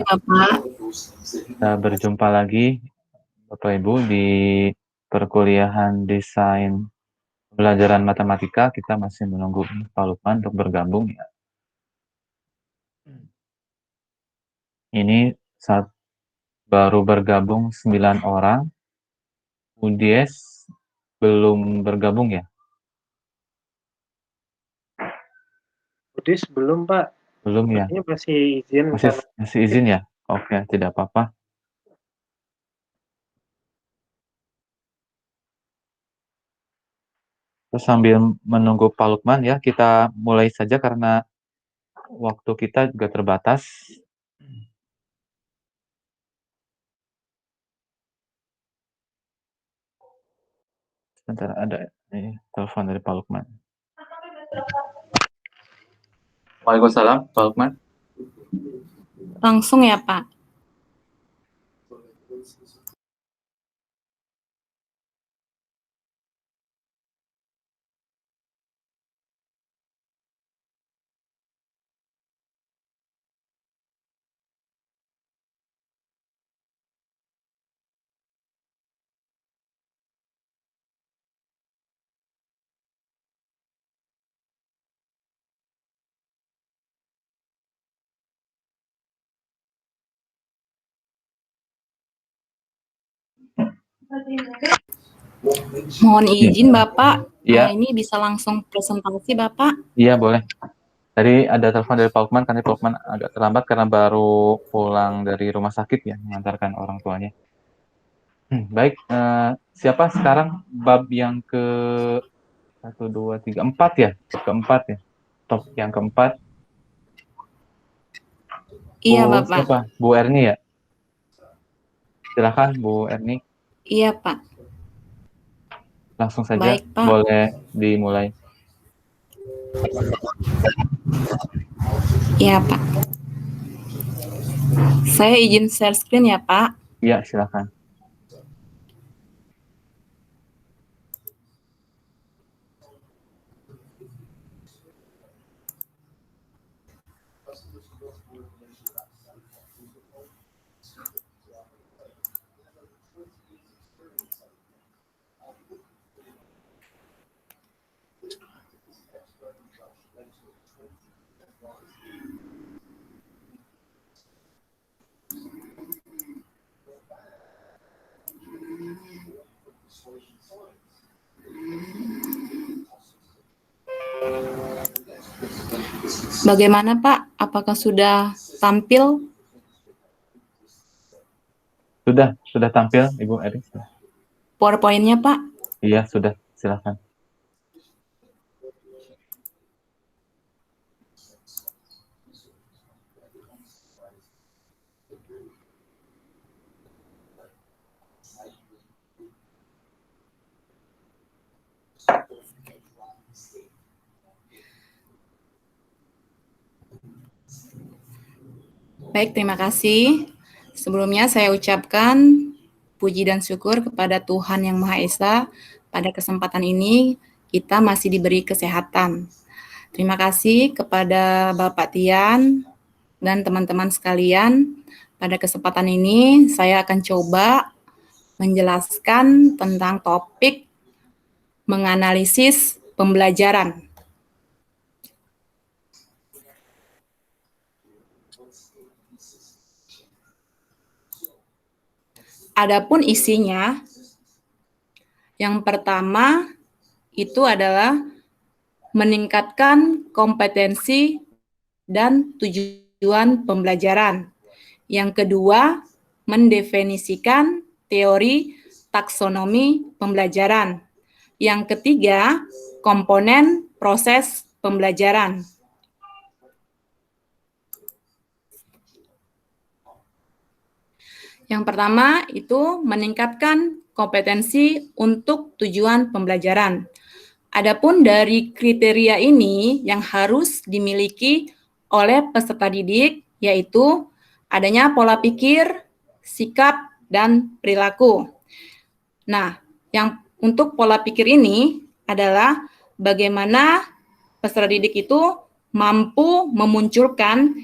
Bapak. Kita berjumpa lagi Bapak Ibu di perkuliahan desain pembelajaran matematika. Kita masih menunggu Pak Lukman untuk bergabung ya. Ini saat baru bergabung 9 orang. Udies belum bergabung ya? Udis belum, Pak. Belum ya? Ini masih izin. Masih izin ya? Oke, tidak apa-apa. Terus sambil menunggu Pak Lukman ya, kita mulai saja karena waktu kita juga terbatas. Sebentar, ada ini telepon dari Pak Lukman. Waalaikumsalam, Pak Lukman. Langsung ya, Pak. Mohon izin Bapak, Iya. ini bisa langsung presentasi Bapak? Iya, boleh. Tadi ada telepon dari Pak Lukman, karena Pak Lukman agak terlambat karena baru pulang dari rumah sakit ya, mengantarkan orang tuanya. Baik, siapa sekarang bab yang ke 1, 2, 3, 4 ya? Keempat ya? Top yang keempat. Iya, Bu, Bapak. siapa? Bu Erni ya? Silakan Bu Erni. Iya, Pak. Langsung saja. Baik, Pak. Boleh dimulai. Iya, Pak. Saya izin share screen ya, Pak. Iya, silakan. Bagaimana, Pak? Apakah sudah tampil? Sudah tampil, Ibu Erni. PowerPoint-nya, Pak? Iya, sudah. Silakan. Baik, terima kasih. Sebelumnya saya ucapkan puji dan syukur kepada Tuhan Yang Maha Esa. Pada kesempatan ini kita masih diberi kesehatan. Terima kasih kepada Bapak Tian dan teman-teman sekalian. Pada kesempatan ini saya akan coba menjelaskan tentang topik menganalisis pembelajaran. Adapun isinya, yang pertama itu adalah meningkatkan kompetensi dan tujuan pembelajaran. Yang kedua, mendefinisikan teori taksonomi pembelajaran. Yang ketiga, komponen proses pembelajaran. Yang pertama itu meningkatkan kompetensi untuk tujuan pembelajaran. Adapun dari kriteria ini yang harus dimiliki oleh peserta didik yaitu adanya pola pikir, sikap, dan perilaku. Nah, yang untuk pola pikir ini adalah bagaimana peserta didik itu mampu memunculkan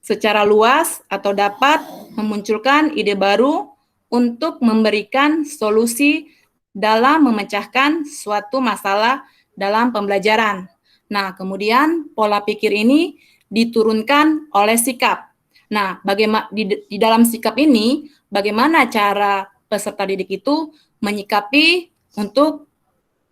secara luas atau dapat memunculkan ide baru untuk memberikan solusi dalam memecahkan suatu masalah dalam pembelajaran. Nah, kemudian pola pikir ini diturunkan oleh sikap. Nah, bagaimana di dalam sikap ini, bagaimana cara peserta didik itu menyikapi untuk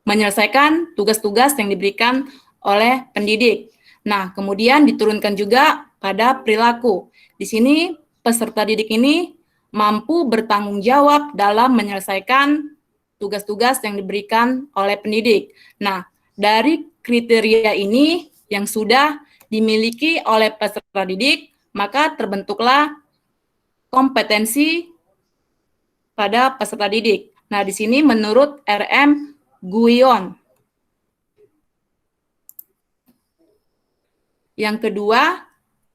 menyelesaikan tugas-tugas yang diberikan oleh pendidik. Nah, kemudian diturunkan juga pada perilaku. Di sini peserta didik ini mampu bertanggung jawab dalam menyelesaikan tugas-tugas yang diberikan oleh pendidik. Nah, dari kriteria ini yang sudah dimiliki oleh peserta didik, maka terbentuklah kompetensi pada peserta didik. Nah, di sini menurut R.M. Guyon. Yang kedua,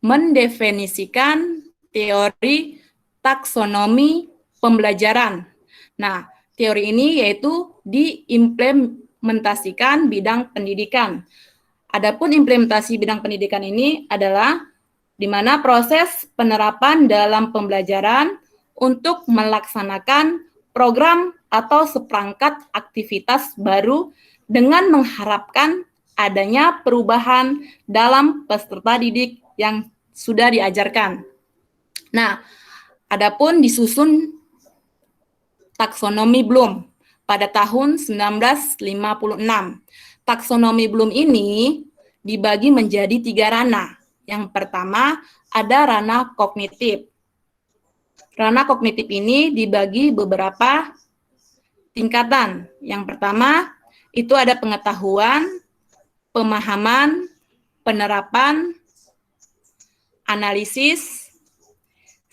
mendefinisikan teori taksonomi pembelajaran. Nah, teori ini yaitu diimplementasikan bidang pendidikan. Adapun implementasi bidang pendidikan ini adalah di mana proses penerapan dalam pembelajaran untuk melaksanakan program atau seperangkat aktivitas baru dengan mengharapkan adanya perubahan dalam peserta didik yang sudah diajarkan. Nah, adapun disusun taksonomi Bloom pada tahun 1956. Taksonomi Bloom ini dibagi menjadi 3 ranah. Yang pertama ada ranah kognitif. Ranah kognitif ini dibagi beberapa tingkatan. Yang pertama itu ada pengetahuan, pemahaman, penerapan, analisis,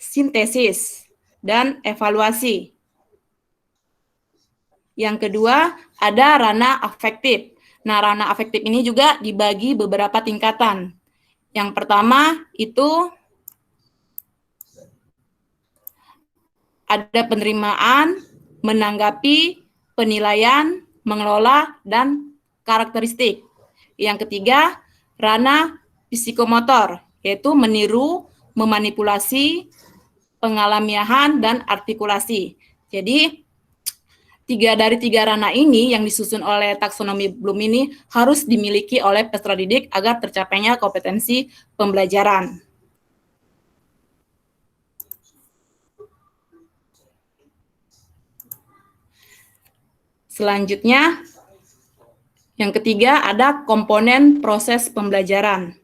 sintesis, dan evaluasi. Yang kedua, ada ranah afektif. Nah, ranah afektif ini juga dibagi beberapa tingkatan. Yang pertama itu ada penerimaan, menanggapi, penilaian, mengelola, dan karakteristik. Yang ketiga, ranah psikomotor, yaitu meniru, memanipulasi, pengalamiahan, dan artikulasi. Jadi, 3 dari 3 ranah ini yang disusun oleh taksonomi Bloom ini harus dimiliki oleh peserta didik agar tercapainya kompetensi pembelajaran. Selanjutnya, yang ketiga ada komponen proses pembelajaran.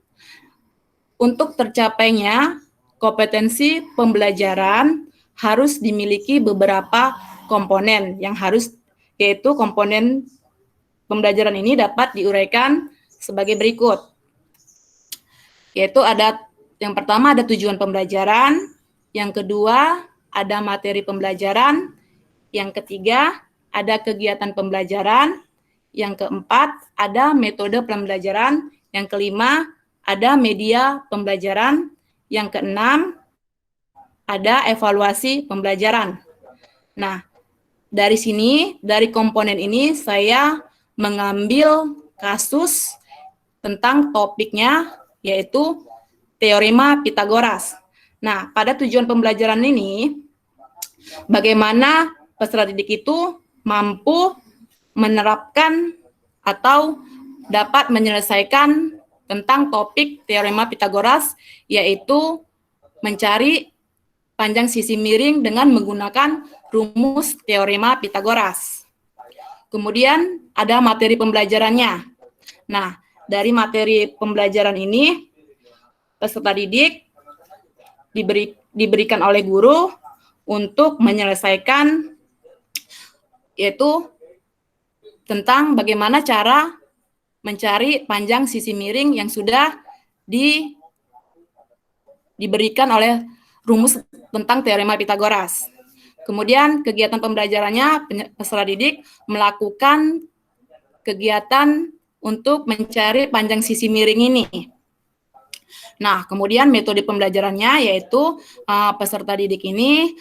Untuk tercapainya kompetensi pembelajaran harus dimiliki beberapa komponen yang harus, yaitu komponen pembelajaran ini dapat diuraikan sebagai berikut. Yaitu ada yang pertama ada tujuan pembelajaran, yang kedua ada materi pembelajaran, yang ketiga ada kegiatan pembelajaran, yang keempat ada metode pembelajaran, yang kelima ada media pembelajaran, yang keenam ada evaluasi pembelajaran. Nah, dari sini, dari komponen ini saya mengambil kasus tentang topiknya, yaitu teorema Pitagoras. Nah, pada tujuan pembelajaran ini, bagaimana peserta didik itu mampu menerapkan atau dapat menyelesaikan tentang topik teorema Pitagoras, yaitu mencari panjang sisi miring dengan menggunakan rumus teorema Pitagoras. Kemudian ada materi pembelajarannya. Nah, dari materi pembelajaran ini, peserta didik diberikan oleh guru untuk menyelesaikan, yaitu tentang bagaimana cara mencari panjang sisi miring yang sudah diberikan oleh rumus tentang teorema Pitagoras. Kemudian kegiatan pembelajarannya, peserta didik melakukan kegiatan untuk mencari panjang sisi miring ini. Nah, kemudian metode pembelajarannya yaitu peserta didik ini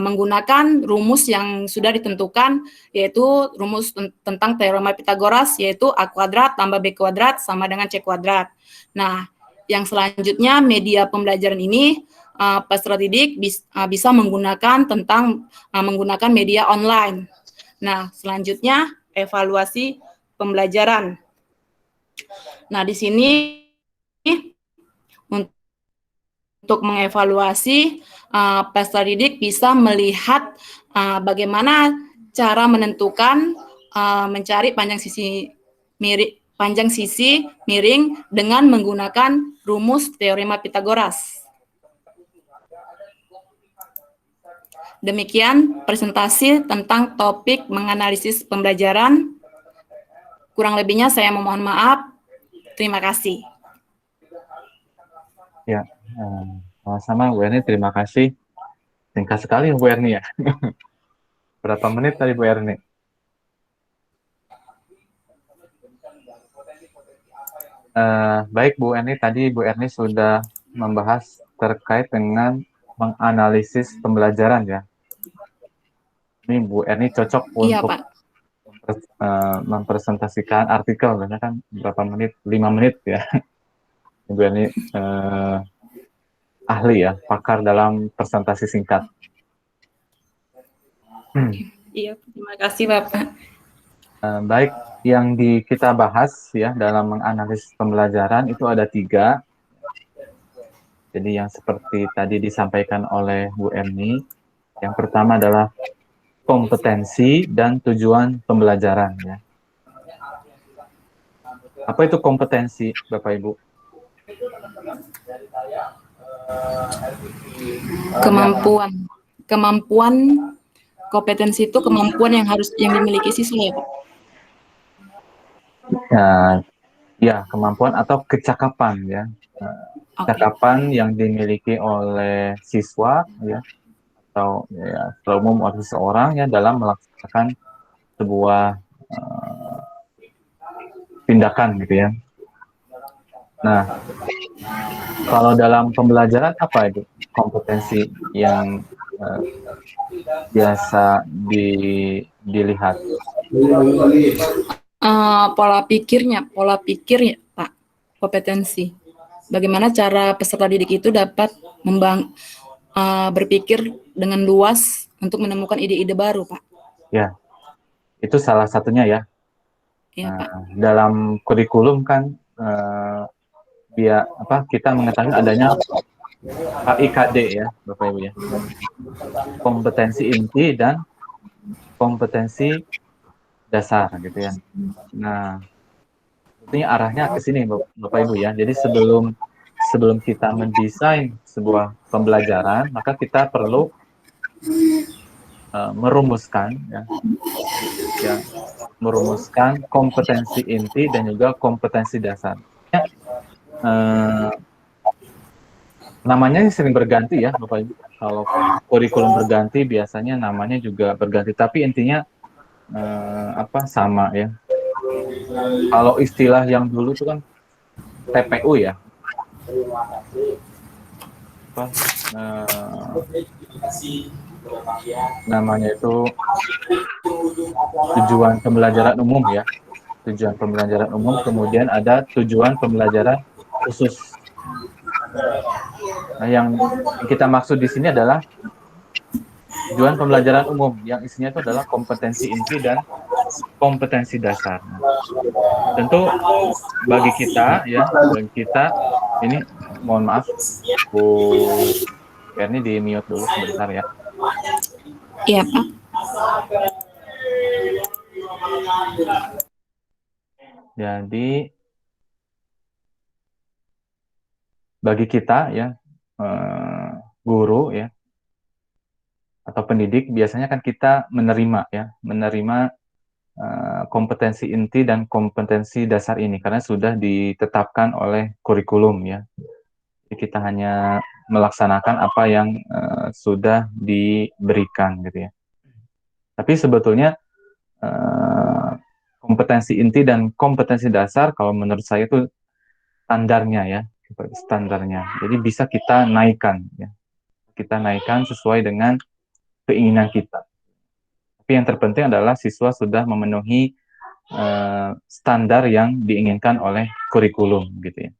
menggunakan rumus yang sudah ditentukan, yaitu rumus tentang teorema Pitagoras, yaitu A² tambah B² sama dengan C². Nah, Yang selanjutnya media pembelajaran ini peserta didik bisa menggunakan menggunakan media online. Nah, selanjutnya evaluasi pembelajaran. Nah, di sini untuk mengevaluasi peserta didik bisa melihat bagaimana cara menentukan mencari panjang sisi miring dengan menggunakan rumus teorema Pitagoras. Demikian presentasi tentang topik menganalisis pembelajaran. Kurang lebihnya saya memohon maaf. Terima kasih. Ya, sama-sama Bu Erni, terima kasih. Singkat sekali Bu Erni ya. Berapa menit tadi Bu Erni? Baik Bu Erni, tadi Bu Erni sudah membahas terkait dengan menganalisis pembelajaran ya. Ini Bu Erni cocok Iya, untuk Pak. mempresentasikan artikel, karena kan berapa menit? 5 menit ya. Bu Erni ahli ya, pakar dalam presentasi singkat. Iya, terima kasih Bapak. Baik, yang kita bahas ya dalam menganalisis pembelajaran itu ada 3. Jadi yang seperti tadi disampaikan oleh Bu Erni, yang pertama adalah kompetensi dan tujuan pembelajaran ya. Apa itu kompetensi, Bapak Ibu? Kemampuan kompetensi itu kemampuan yang dimiliki siswa ya, Pak. Ya, kemampuan atau kecakapan ya. Kecakapan yang dimiliki oleh siswa ya, atau ya secara umum oleh seseorang ya dalam melaksanakan sebuah tindakan gitu ya. Nah, kalau dalam pembelajaran apa itu kompetensi yang biasa dilihat? Pola pikir ya, Pak, kompetensi. Bagaimana cara peserta didik itu dapat berpikir dengan luas untuk menemukan ide-ide baru, Pak. Ya, itu salah satunya ya. Ya, Pak. Dalam kurikulum kan kita mengetahui adanya KIKD ya, Bapak Ibu ya. Kompetensi inti dan kompetensi dasar gitu ya. Nah, ini arahnya ke sini Bapak Ibu ya. Jadi sebelum kita mendesain sebuah pembelajaran, maka kita perlu merumuskan kompetensi inti dan juga kompetensi dasar. Namanya sering berganti ya Bapak Ibu. Kalau kurikulum berganti biasanya namanya juga berganti, tapi intinya sama ya. Kalau istilah yang dulu itu kan TPU ya. Namanya itu tujuan pembelajaran umum ya. Tujuan pembelajaran umum, kemudian ada tujuan pembelajaran khusus. Nah, yang kita maksud di sini adalah tujuan pembelajaran umum yang isinya itu adalah kompetensi inti dan kompetensi dasar. Nah, tentu bagi kita ini mohon maaf Bu Erni di mute dulu sebentar ya. Iya, Pak. Jadi bagi kita ya guru ya atau pendidik biasanya kan kita menerima kompetensi inti dan kompetensi dasar ini karena sudah ditetapkan oleh kurikulum ya. Jadi kita hanya melaksanakan apa yang sudah diberikan gitu ya. Tapi sebetulnya kompetensi inti dan kompetensi dasar kalau menurut saya itu standarnya. Jadi bisa kita naikkan ya. Kita naikkan sesuai dengan keinginan kita. Tapi yang terpenting adalah siswa sudah memenuhi standar yang diinginkan oleh kurikulum gitu ya.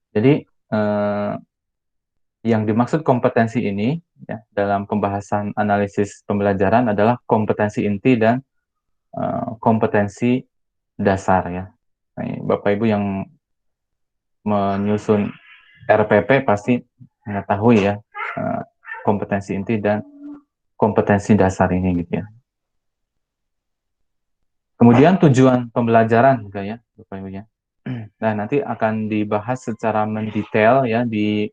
Jadi yang dimaksud kompetensi ini ya, dalam pembahasan analisis pembelajaran adalah kompetensi inti dan kompetensi dasar ya. Nah, Bapak Ibu yang menyusun RPP pasti mengetahui ya kompetensi inti dan kompetensi dasar ini gitu ya. Kemudian tujuan pembelajaran juga ya, Bapak Ibu ya. Nah, nanti akan dibahas secara mendetail ya di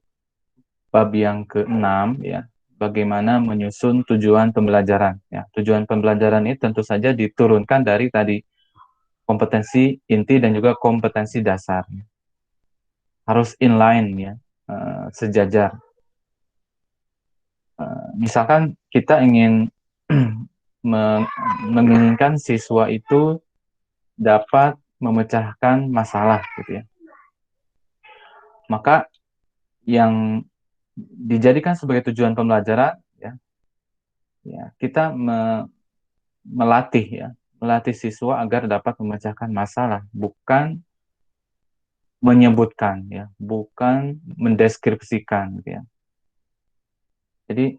bab yang ke-6 ya, bagaimana menyusun tujuan pembelajaran ya. Tujuan pembelajaran ini tentu saja diturunkan dari tadi kompetensi inti dan juga kompetensi dasar. Harus inline ya, sejajar. Misalkan kita ingin menginginkan siswa itu dapat memecahkan masalah gitu ya. Maka yang dijadikan sebagai tujuan pembelajaran ya kita melatih siswa agar dapat memecahkan masalah, bukan menyebutkan ya, bukan mendeskripsikan gitu ya. Jadi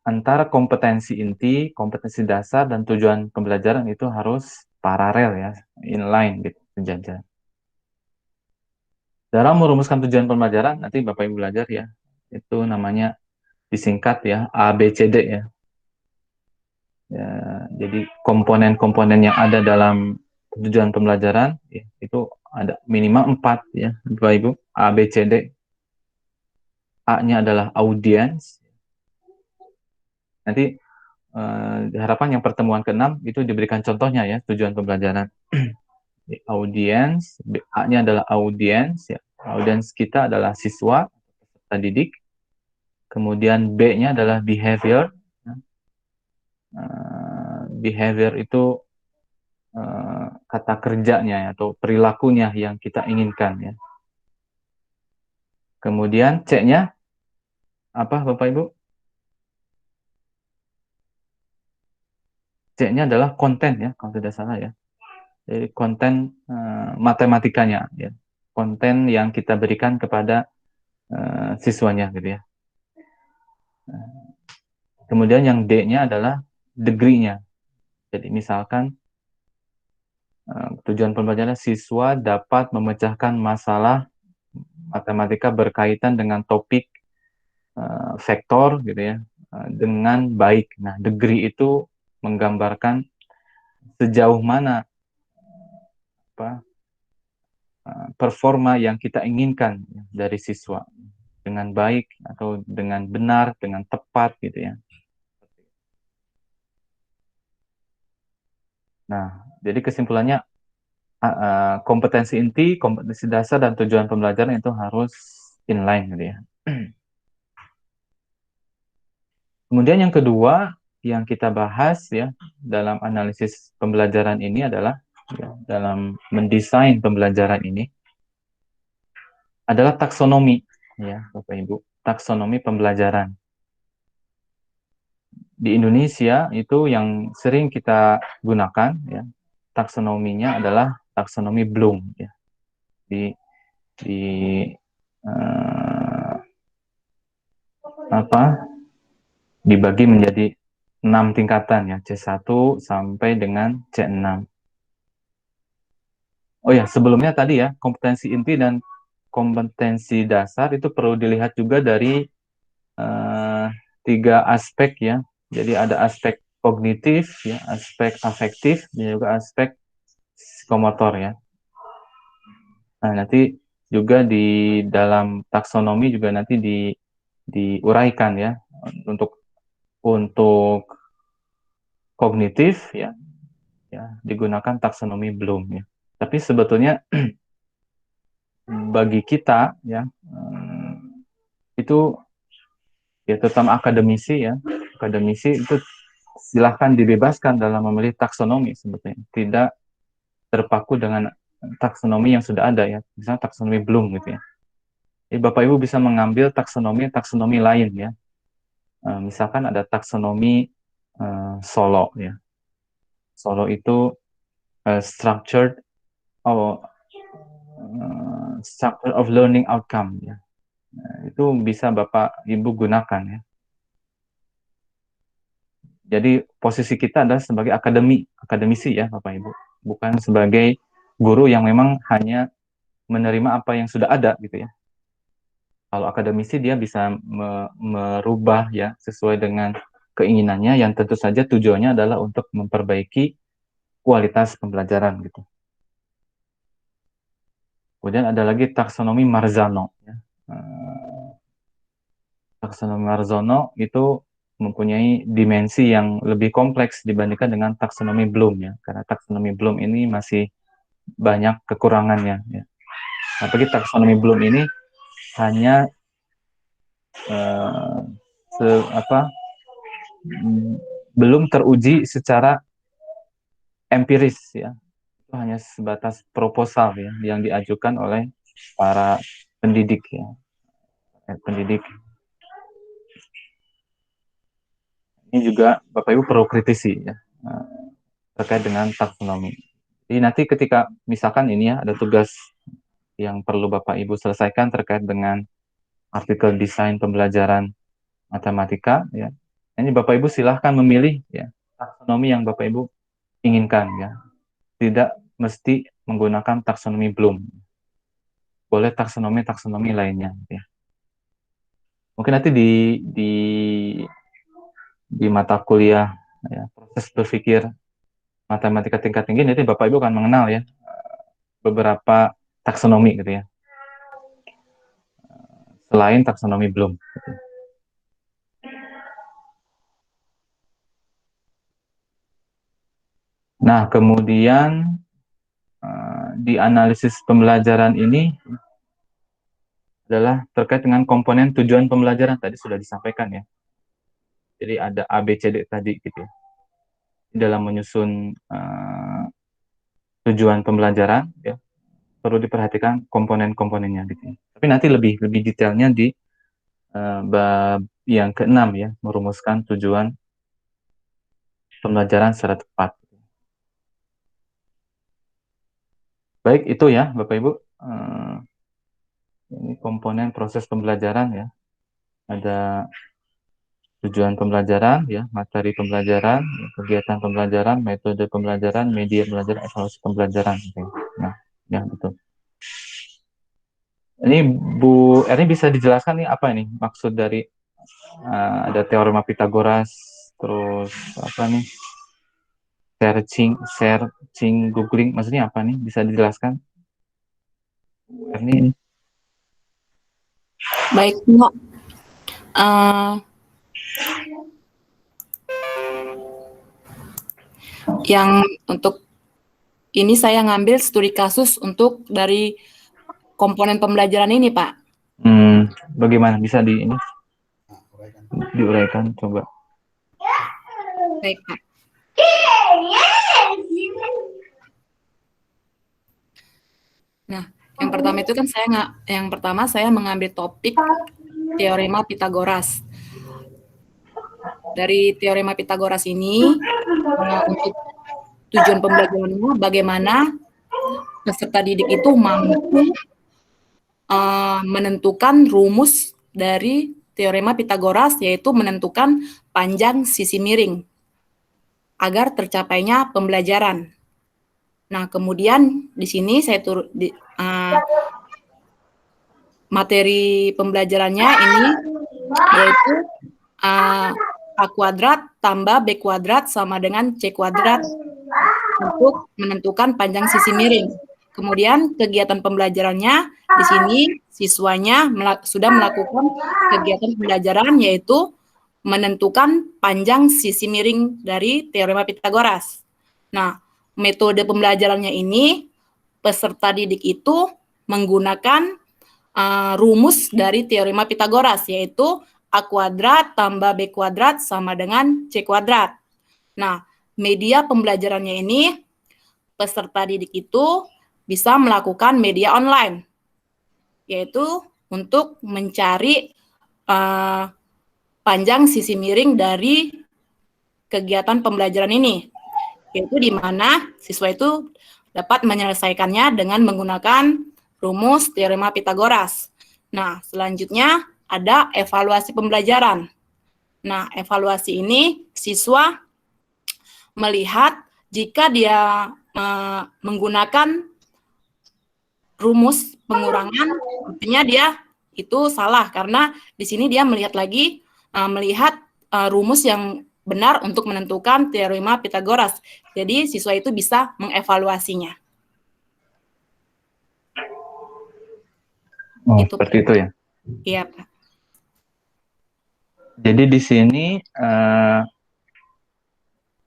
antara kompetensi inti, kompetensi dasar dan tujuan pembelajaran itu harus paralel ya, inline gitu, sejajar. Dalam merumuskan tujuan pembelajaran nanti Bapak Ibu belajar ya, itu namanya disingkat ya ABCD ya. Ya, jadi komponen-komponen yang ada dalam tujuan pembelajaran ya, itu ada minimal 4 ya, Bapak Ibu. A, B, C, D. A-nya adalah audiens. Nanti harapan yang pertemuan ke-6 itu diberikan contohnya ya, tujuan pembelajaran. Audiens, A-nya adalah audiens ya. Audiens kita adalah siswa, peserta didik. Kemudian B-nya adalah behavior. Behavior itu kata kerjanya atau perilakunya yang kita inginkan ya. Kemudian C-nya apa Bapak Ibu? C-nya adalah konten ya, kalau tidak salah ya. Jadi konten matematikanya ya. Konten yang kita berikan kepada siswanya gitu ya. Kemudian yang D-nya adalah degree-nya. Jadi misalkan tujuan pembelajaran siswa dapat memecahkan masalah matematika berkaitan dengan topik vektor gitu ya dengan baik. Nah, degree itu menggambarkan sejauh mana performa yang kita inginkan dari siswa dengan baik atau dengan benar, dengan tepat gitu ya. Nah, jadi kesimpulannya kompetensi inti, kompetensi dasar dan tujuan pembelajaran itu harus inline gitu ya. Kemudian yang kedua yang kita bahas ya dalam analisis pembelajaran ini adalah ya, dalam mendesain pembelajaran ini adalah taksonomi ya Bapak Ibu, taksonomi pembelajaran. Di Indonesia itu yang sering kita gunakan ya, taksonominya adalah taksonomi Bloom ya. Dibagi menjadi 6 tingkatan ya, C1 sampai dengan C6. Oh ya, sebelumnya tadi ya, kompetensi inti dan kompetensi dasar itu perlu dilihat juga dari 3 aspek ya. Jadi ada aspek kognitif, ya, aspek afektif, dan juga aspek psikomotor ya. Nah, nanti juga di dalam taksonomi juga nanti diuraikan ya untuk kognitif ya digunakan taksonomi Bloom ya. Tapi sebetulnya bagi kita ya itu ya terutama akademisi itu silahkan dibebaskan dalam memilih taksonomi sebetulnya, tidak terpaku dengan taksonomi yang sudah ada ya, misalnya taksonomi Bloom gitu ya. Jadi Bapak Ibu bisa mengambil taksonomi lain ya. Misalkan ada taksonomi Solo ya. Solo itu structured structure of learning outcome ya. Nah, itu bisa Bapak Ibu gunakan ya. Jadi posisi kita adalah sebagai akademisi ya Bapak Ibu, bukan sebagai guru yang memang hanya menerima apa yang sudah ada gitu ya. Kalau akademisi dia bisa merubah ya sesuai dengan keinginannya, yang tentu saja tujuannya adalah untuk memperbaiki kualitas pembelajaran gitu. Kemudian ada lagi taksonomi Marzano ya. Taksonomi Marzano itu mempunyai dimensi yang lebih kompleks dibandingkan dengan taksonomi Bloom ya, karena taksonomi Bloom ini masih banyak kekurangannya ya. Apalagi taksonomi Bloom ini hanya belum teruji secara empiris ya. Itu hanya sebatas proposal ya yang diajukan oleh para pendidik ya. Pendidik. Ini juga Bapak Ibu perlu kritisi ya terkait dengan taksonomi. Jadi nanti ketika misalkan ini ya ada tugas yang perlu Bapak Ibu selesaikan terkait dengan artikel desain pembelajaran matematika ya. Ini Bapak Ibu silahkan memilih ya taksonomi yang Bapak Ibu inginkan ya. Tidak mesti menggunakan taksonomi Bloom. Boleh taksonomi lainnya ya. Mungkin nanti di mata kuliah ya, proses berpikir matematika tingkat tinggi, nanti Bapak Ibu akan mengenal ya beberapa taksonomi gitu ya, selain taksonomi Bloom gitu. Nah kemudian di analisis pembelajaran ini adalah terkait dengan komponen tujuan pembelajaran, tadi sudah disampaikan ya. Jadi ada ABCD tadi gitu ya. Dalam menyusun tujuan pembelajaran ya, perlu diperhatikan komponen-komponennya gitu ya. Tapi nanti lebih detailnya di bab yang ke-6 ya, merumuskan tujuan pembelajaran secara tepat. Baik, itu ya Bapak Ibu. Ini komponen proses pembelajaran ya. Ada tujuan pembelajaran ya, materi pembelajaran, kegiatan pembelajaran, metode pembelajaran, media pembelajaran, evaluasi pembelajaran. Nah, ya betul. Ini Bu Erni bisa dijelaskan nih apa ini maksud dari ada teorema Pitagoras, terus apa nih searching, googling, maksudnya apa nih? Bisa dijelaskan Bu Erni? Baik, Mbak. Yang untuk ini saya ngambil studi kasus untuk dari komponen pembelajaran ini, Pak. Bagaimana bisa diuraikan coba? Baik, Pak. Nah, yang pertama saya mengambil topik teorema Pitagoras. Dari teorema Pitagoras ini untuk tujuan pembelajarannya bagaimana peserta didik itu mampu menentukan rumus dari teorema Pitagoras, yaitu menentukan panjang sisi miring agar tercapainya pembelajaran. Nah, kemudian di sini saya materi pembelajarannya ini yaitu A kuadrat tambah B kuadrat sama dengan C kuadrat untuk menentukan panjang sisi miring. Kemudian kegiatan pembelajarannya di sini siswanya sudah melakukan kegiatan pembelajaran yaitu menentukan panjang sisi miring dari teorema Pitagoras. Nah, metode pembelajarannya ini peserta didik itu menggunakan rumus dari teorema Pitagoras yaitu A kuadrat tambah B kuadrat sama dengan C kuadrat. Nah, media pembelajarannya ini peserta didik itu bisa melakukan media online, yaitu untuk mencari panjang sisi miring dari kegiatan pembelajaran ini, yaitu di mana siswa itu dapat menyelesaikannya dengan menggunakan rumus teorema Pitagoras. Nah, selanjutnya ada evaluasi pembelajaran. Nah, evaluasi ini siswa melihat jika dia menggunakan rumus pengurangan, artinya dia itu salah karena di sini dia melihat lagi rumus yang benar untuk menentukan teorema Pitagoras. Jadi siswa itu bisa mengevaluasinya. Oh, Itu, seperti itu ya. Iya, Pak. Jadi di sini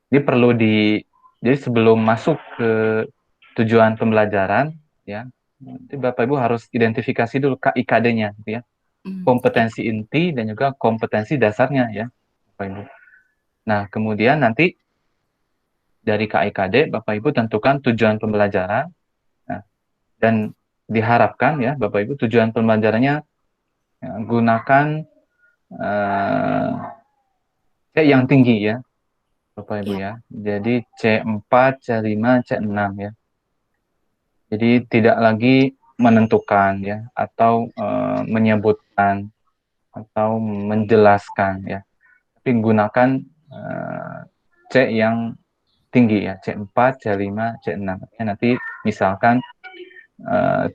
ini perlu jadi sebelum masuk ke tujuan pembelajaran, ya, nanti Bapak Ibu harus identifikasi dulu KIKD-nya, gitu ya. Kompetensi inti dan juga kompetensi dasarnya, ya, Bapak Ibu. Nah, kemudian nanti dari KIKD Bapak Ibu tentukan tujuan pembelajaran, nah, dan diharapkan ya Bapak Ibu tujuan pembelajarannya gunakan C yang tinggi ya Bapak Ibu ya. Jadi C4, C5, C6 ya. Jadi tidak lagi menentukan ya atau menyebutkan atau menjelaskan ya. Tapi gunakan C yang tinggi ya, C4, C5, C6. Ya, nanti misalkan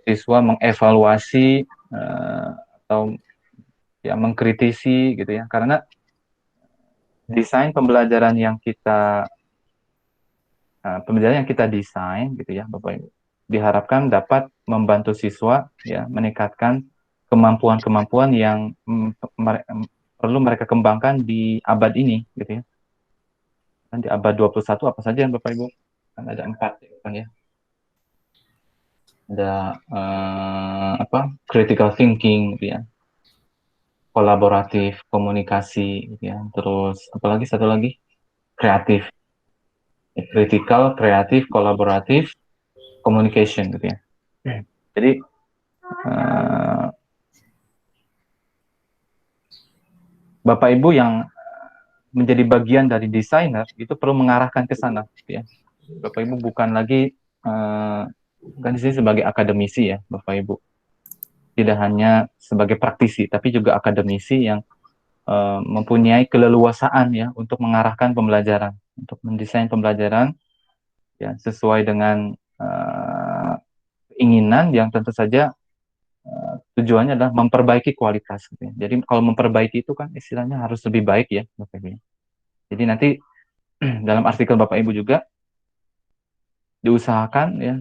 siswa mengevaluasi atau ya mengkritisi gitu ya. Karena desain pembelajaran yang kita desain gitu ya Bapak Ibu, diharapkan dapat membantu siswa ya meningkatkan kemampuan-kemampuan yang perlu mereka kembangkan di abad ini gitu ya. Dan di abad 21 apa saja Bapak Ibu? Kan ada 4 kan ya. Ada critical thinking gitu ya. Kolaboratif, komunikasi gitu ya. Terus apalagi satu lagi? Kreatif. Critical, kreatif, kolaboratif, communication gitu ya. Jadi Bapak Ibu yang menjadi bagian dari desainer itu perlu mengarahkan ke sana gitu ya. Bapak Ibu bukan lagi kan di sini sebagai akademisi ya Bapak Ibu. Tidak hanya sebagai praktisi tapi juga akademisi yang mempunyai keleluasaan ya untuk mengarahkan pembelajaran, untuk mendesain pembelajaran ya sesuai dengan keinginan yang tentu saja tujuannya adalah memperbaiki kualitas. Gitu ya. Jadi kalau memperbaiki itu kan istilahnya harus lebih baik ya Bapak Ibu. Jadi nanti dalam artikel Bapak Ibu juga diusahakan ya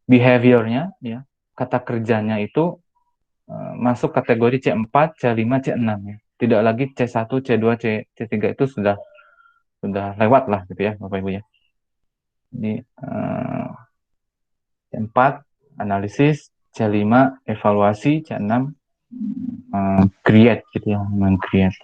behaviornya ya kata kerjanya itu masuk kategori C4, C5, C6 ya. Tidak lagi C1, C2, C3 itu sudah lewat lah gitu ya Bapak Ibu ya. Jadi C4 analisis, C5 evaluasi, C6 create gitu ya, men-create.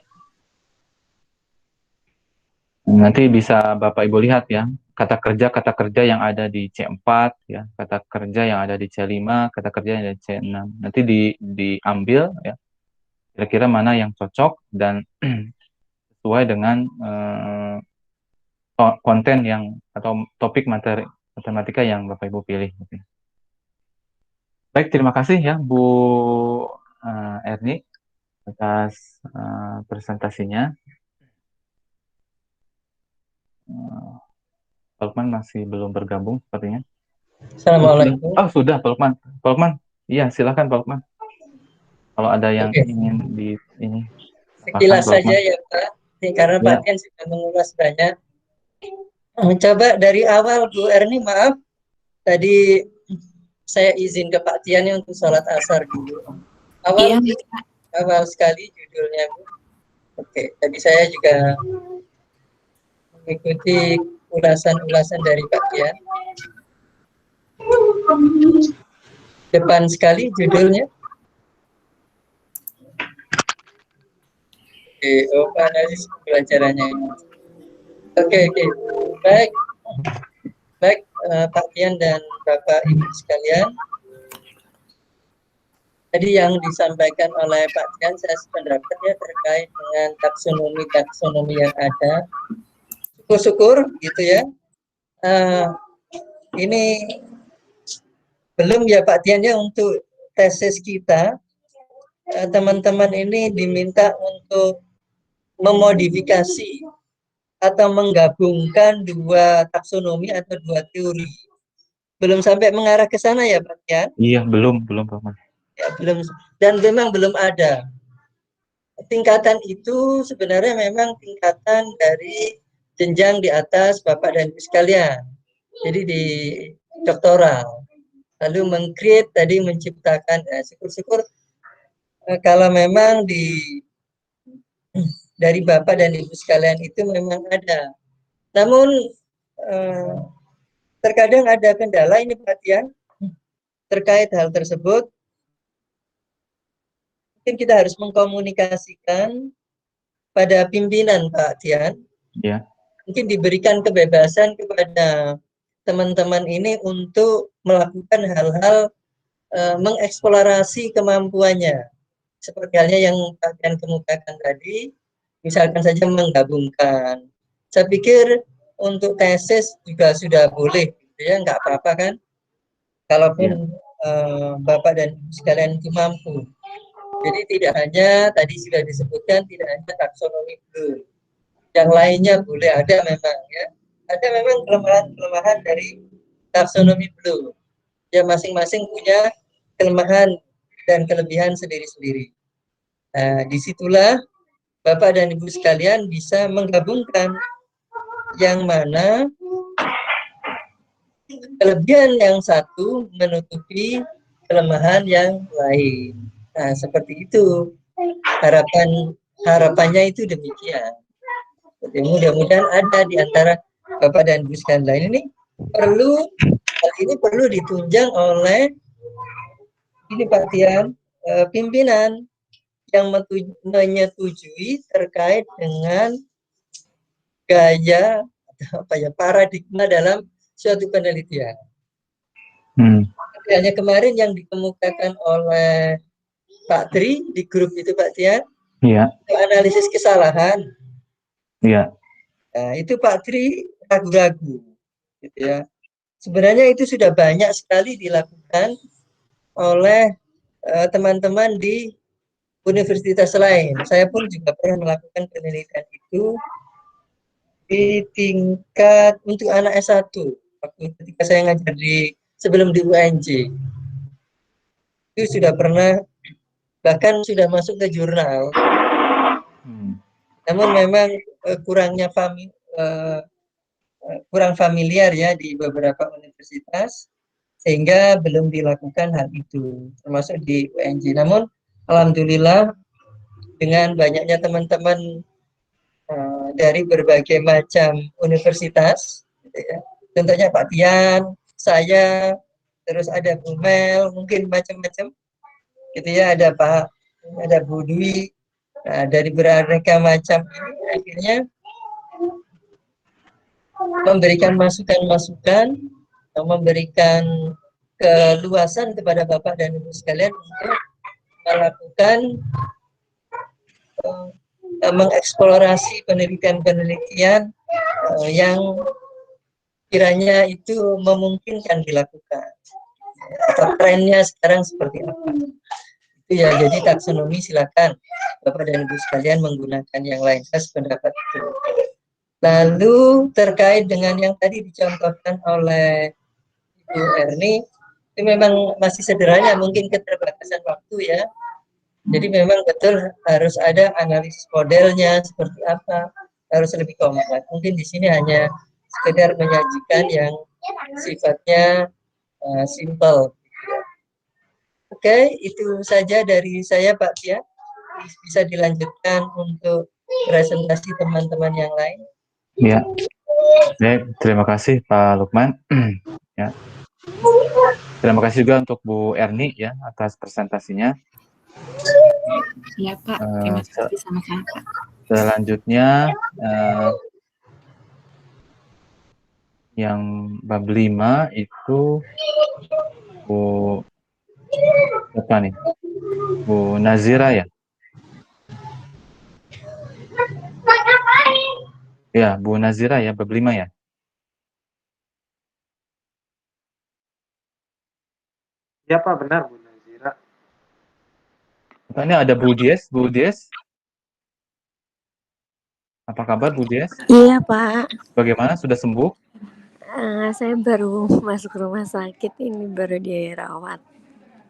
Nanti bisa Bapak Ibu lihat ya, kata kerja yang ada di C4 ya, kata kerja yang ada di C5, kata kerja yang ada di C6. Nanti diambil ya, kira-kira mana yang cocok dan sesuai dengan konten yang atau topik materi matematika yang Bapak Ibu pilih. Baik, terima kasih ya Bu Erni atas presentasinya. Pak Lukman masih belum bergabung sepertinya. Assalamualaikum. Oh sudah Pak Lukman. Pak Lukman, iya silakan Pak Lukman. Kalau ada yang ingin di ini. Sekilas saja ya Pak, karena Pak Tian sudah mengulas banyak. Coba dari awal Bu Erni, maaf tadi saya izin ke Pak Tian untuk sholat asar dulu. Awal sekali judulnya Bu. Oke, tadi saya juga mengikuti ulasan-ulasan dari Pak Tian. Depan sekali judulnya. Oke, analisis pembelajarannya. Oke. Baik, Pak Tian dan Bapak Ibu sekalian. Tadi yang disampaikan oleh Pak Tian saya sependapat ya terkait dengan taksonomi yang ada. Syukur-syukur gitu ya. Ini belum ya Pak Tian ya, untuk tesis kita, teman-teman ini diminta untuk memodifikasi atau menggabungkan dua taksonomi atau dua teori. Belum sampai mengarah ke sana ya Pak Tian? Iya, belum Pak Lukman. Ya, belum, dan memang belum ada. Tingkatan itu sebenarnya memang tingkatan dari jenjang di atas Bapak dan Ibu sekalian. Jadi di doktoral. Lalu meng-create tadi, menciptakan, syukur-syukur kalau memang dari Bapak dan Ibu sekalian itu memang ada. Namun terkadang ada kendala ini Pak Tian terkait hal tersebut. Mungkin kita harus mengkomunikasikan pada pimpinan Pak Tian. Ya. Mungkin diberikan kebebasan kepada teman-teman ini untuk melakukan hal-hal mengeksplorasi kemampuannya. Seperti halnya yang Pak Tian kemukakan tadi, misalkan saja menggabungkan. Saya pikir untuk tesis juga sudah boleh, ya, nggak apa-apa kan? Kalaupun Bapak dan Ibu sekalian itu mampu. Jadi tidak hanya tadi sudah disebutkan, tidak hanya taksonomi blue, yang lainnya boleh ada memang ya. Ada memang kelemahan-kelemahan dari taksonomi blue. Ya masing-masing punya kelemahan dan kelebihan sendiri-sendiri. Nah, disitulah Bapak dan Ibu sekalian bisa menggabungkan yang mana kelebihan yang satu menutupi kelemahan yang lain. Nah, seperti itu. Harapannya itu demikian. Jadi mudah-mudahan ada di antara Bapak dan Ibu sekalian lain ini perlu ditunjang oleh ini Pak Tian, pimpinan yang menyetujui terkait dengan gaya paradigma dalam suatu penelitian. Hanya kemarin yang dikemukakan oleh Pak Tri di grup itu Pak Tian, analisis kesalahan. Iya. Nah, itu Pak Tri ragu-ragu, gitu ya. Sebenarnya itu sudah banyak sekali dilakukan oleh teman-teman di universitas lain. Saya pun juga pernah melakukan penelitian itu di tingkat untuk anak S1 waktu ketika saya ngajar sebelum di UNJ. Itu sudah pernah, bahkan sudah masuk ke jurnal. Namun memang kurang familiar ya di beberapa universitas, sehingga belum dilakukan hal itu, termasuk di UNJ. Namun alhamdulillah dengan banyaknya teman-teman dari berbagai macam universitas, gitu ya. Contohnya Pak Tian, saya, terus ada Bu Mel, mungkin macam-macam, gitu ya. Ada Bu Dwi. Nah, dari beraneka macam ini akhirnya memberikan masukan-masukan, memberikan keluasan kepada Bapak dan Ibu sekalian untuk melakukan mengeksplorasi penelitian-penelitian yang kiranya itu memungkinkan dilakukan. Atau trennya sekarang seperti apa? Itu ya, jadi taksonomi silakan Bapak dan Ibu sekalian menggunakan yang lain. Saya sependapat itu. Lalu terkait dengan yang tadi dicontohkan oleh Ibu Erni, itu memang masih sederhana, mungkin keterbatasan waktu ya. Jadi memang betul harus ada analisis modelnya seperti apa, harus lebih kompleks. Mungkin di sini hanya sekedar menyajikan yang sifatnya simple. Oke, itu saja dari saya Pak Tia. Bisa dilanjutkan untuk presentasi teman-teman yang lain. Ya, terima kasih Pak Lukman. Ya. Terima kasih juga untuk Bu Erni ya atas presentasinya. Iya Pak, terima kasih sama-sama Pak. Selanjutnya yang bab 5 itu Bu apa nih? Bu Nazira ya? Ya, Bu Nazira ya, bab 5 ya? Ya Pak, benar Bu Nazira. Ini ada Bu Dies. Bu Dies, apa kabar Bu Dies? Iya Pak, Bagaimana, sudah sembuh? saya baru masuk rumah sakit ini, baru dirawat.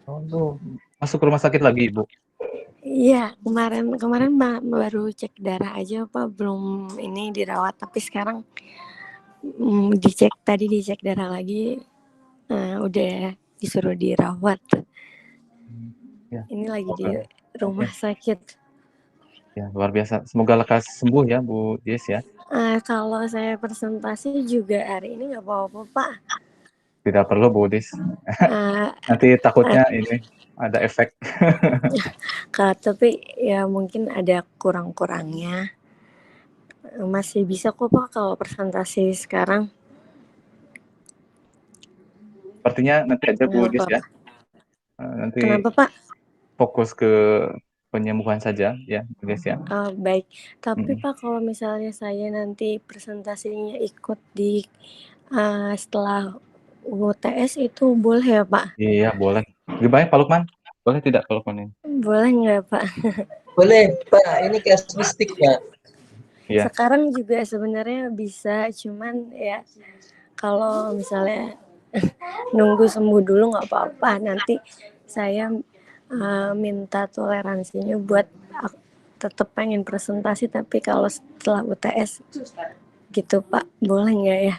Oh, masuk rumah sakit lagi Ibu? Iya, kemarin baru cek darah aja Pak, belum ini dirawat. Tapi sekarang dicek darah lagi, udah disuruh dirawat. Ya, Ini lagi di oke. rumah sakit. Ya, luar biasa. Semoga lekas sembuh ya Bu Dies ya. Kalau saya presentasi juga hari ini nggak apa-apa Pak. Tidak perlu Bu Dies. Eh, Nanti takutnya ini ada efek. tapi ya mungkin ada kurang-kurangnya. Masih bisa kok Pak kalau presentasi sekarang. Sepertinya nanti aja Bu Dies ya. Nanti Kenapa Pak? fokus ke penyembuhan saja ya Bu Dies ya. Baik, tapi Pak kalau misalnya saya nanti presentasinya ikut di setelah UTS itu boleh ya Pak? Iya boleh. Gimana Pak Lukman? Boleh tidak Pak Lukman ini? Boleh nggak Pak? Boleh Pak, ini kasuistik Pak. Iya. Sekarang juga sebenarnya bisa, cuman ya kalau misalnya nunggu sembuh dulu nggak apa-apa. Nanti saya minta toleransinya buat tetap pengen presentasi, tapi kalau setelah UTS gitu Pak, boleh nggak ya?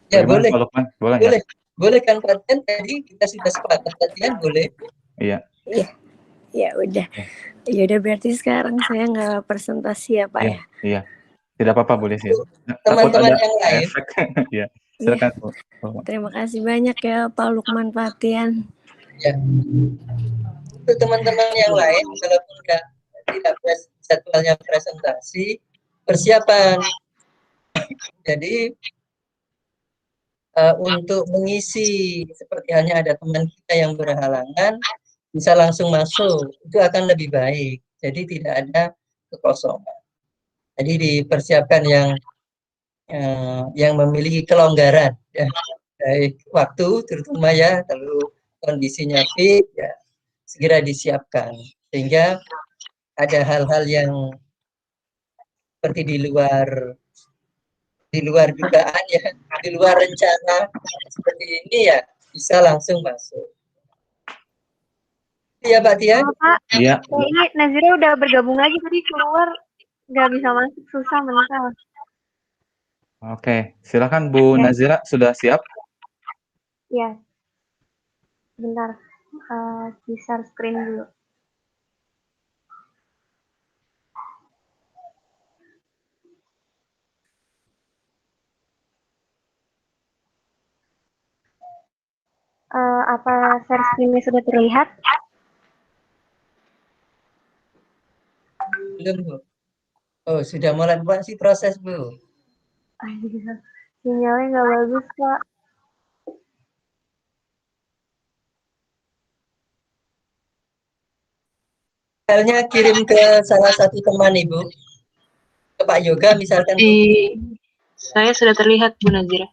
Ya Bagaimana boleh, Pak Lukman? Boleh ya? boleh, boleh kan Patian, tadi kita sudah sepakat Patian boleh. Iya. Ya udah. Ya udah berarti sekarang saya nggak presentasi ya Pak ya. Iya. Tidak apa-apa Bu Dies ya. Takut Teman-teman ada yang lain. efek. Iya. Silakan Bu. Terima kasih banyak ya Pak Lukman Patian. Ya. Untuk teman-teman yang lain, walaupun tidak jadwalnya presentasi, persiapan. Jadi untuk mengisi seperti halnya ada teman kita yang berhalangan, bisa langsung masuk, itu akan lebih baik. Jadi tidak ada kekosongan. Jadi dipersiapkan yang memiliki kelonggaran, ya, baik waktu terutama ya, kalau kondisinya fit, ya segera disiapkan sehingga ada hal-hal yang seperti di luar dugaan ya, di luar rencana seperti ini ya bisa langsung masuk. Iya Pak Tia. Pak, Iya. ini Nazira udah bergabung lagi, tadi keluar nggak bisa masuk, susah mental. Oke, silakan Bu Nazira, sudah siap? Ya, bentar, share screen dulu. Apa share screen-nya sudah terlihat? Belum Bu. Oh sudah mulai sih proses Bu. Sinyalnya nggak bagus Pak. Filenya kirim ke salah satu teman Ibu, ke Pak Yoga misalkan Bu. Saya sudah terlihat Bu Nazira.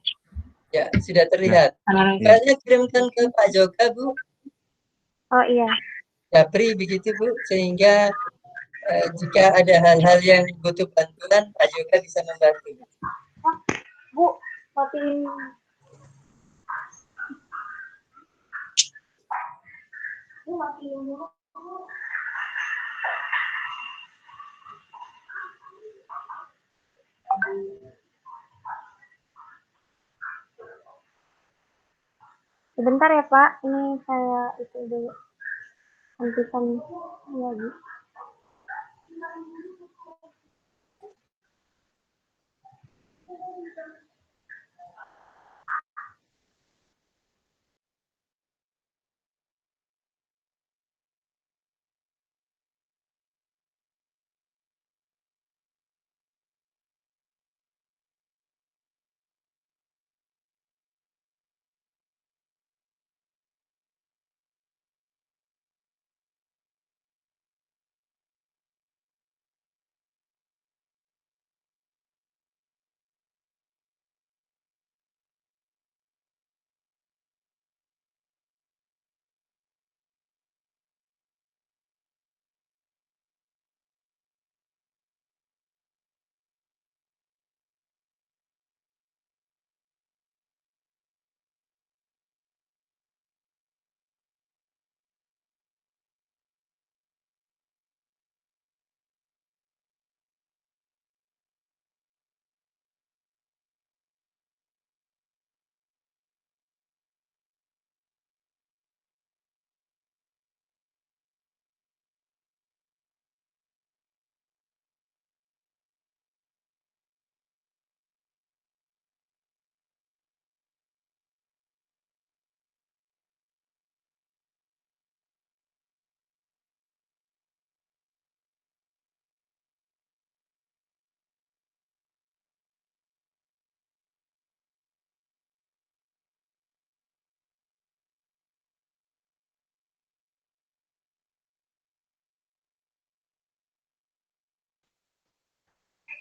Ya sudah terlihat. Filenya kirimkan ke Pak Yoga Bu. Oh iya. Japri begitu Bu, sehingga jika ada hal-hal yang butuh bantuan Pak Yoga bisa membantu. Bu, matiin. Bu, matiin dulu. Sebentar ya Pak, ini saya itu dulu hentikan lagi.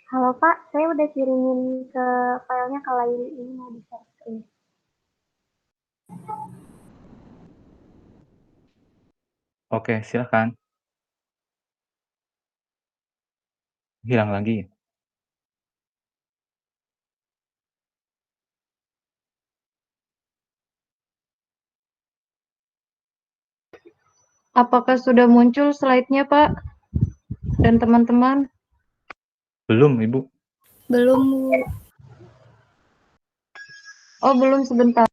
Halo Pak, saya udah kirimin ke filenya ke lain ini mau di-share screen. Oke, silakan. Hilang lagi. Apakah sudah muncul slide-nya Pak dan teman-teman? Belum, Ibu. Belum, Bu. Oh belum, sebentar.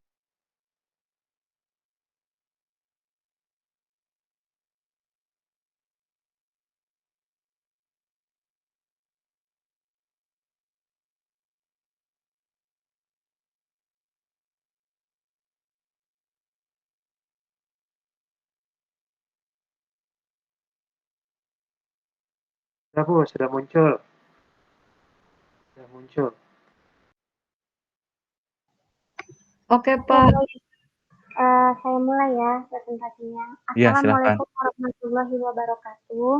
Sudah Bu, sudah muncul. Sudah muncul. Oke Pak. Saya mulai ya presentasinya. Iya, silakan. Assalamualaikum warahmatullahi wabarakatuh.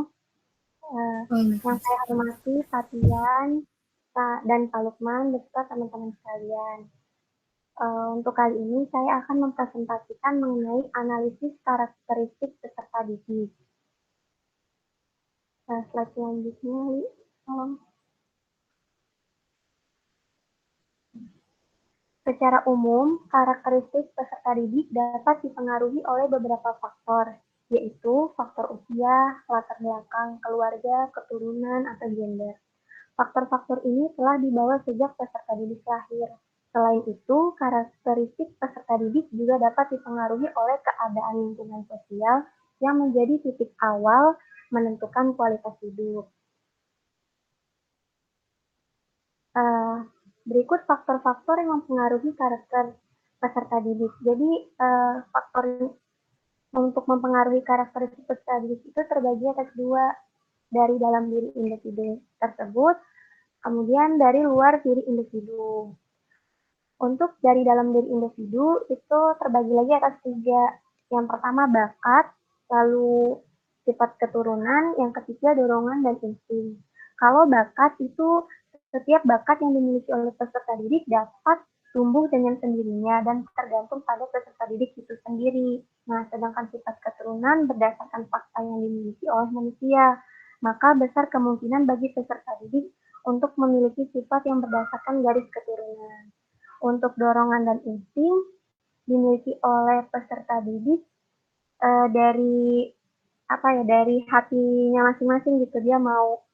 Yang saya hormati Fatian dan Pak Lukman beserta teman-teman sekalian. Untuk kali ini saya akan mempresentasikan mengenai analisis karakteristik peserta didik. Slide selanjutnya, tolong. Secara umum, karakteristik peserta didik dapat dipengaruhi oleh beberapa faktor, yaitu faktor usia, latar belakang, keluarga, keturunan, atau gender. Faktor-faktor ini telah dibawa sejak peserta didik lahir. Selain itu, karakteristik peserta didik juga dapat dipengaruhi oleh keadaan lingkungan sosial yang menjadi titik awal menentukan kualitas hidup. Berikut faktor-faktor yang mempengaruhi karakter peserta didik. Jadi, faktor untuk mempengaruhi karakteristik peserta didik itu terbagi atas dua, dari dalam diri individu tersebut, kemudian dari luar diri individu. Untuk dari dalam diri individu itu terbagi lagi atas tiga. Yang pertama bakat, lalu sifat keturunan, yang ketiga dorongan dan insting. Kalau bakat itu setiap bakat yang dimiliki oleh peserta didik dapat tumbuh dengan sendirinya dan tergantung pada peserta didik itu sendiri. Nah, sedangkan sifat keturunan berdasarkan fakta yang dimiliki oleh manusia. Maka besar kemungkinan bagi peserta didik untuk memiliki sifat yang berdasarkan garis keturunan. Untuk dorongan dan insting dimiliki oleh peserta didik dari hatinya masing-masing gitu, dia mau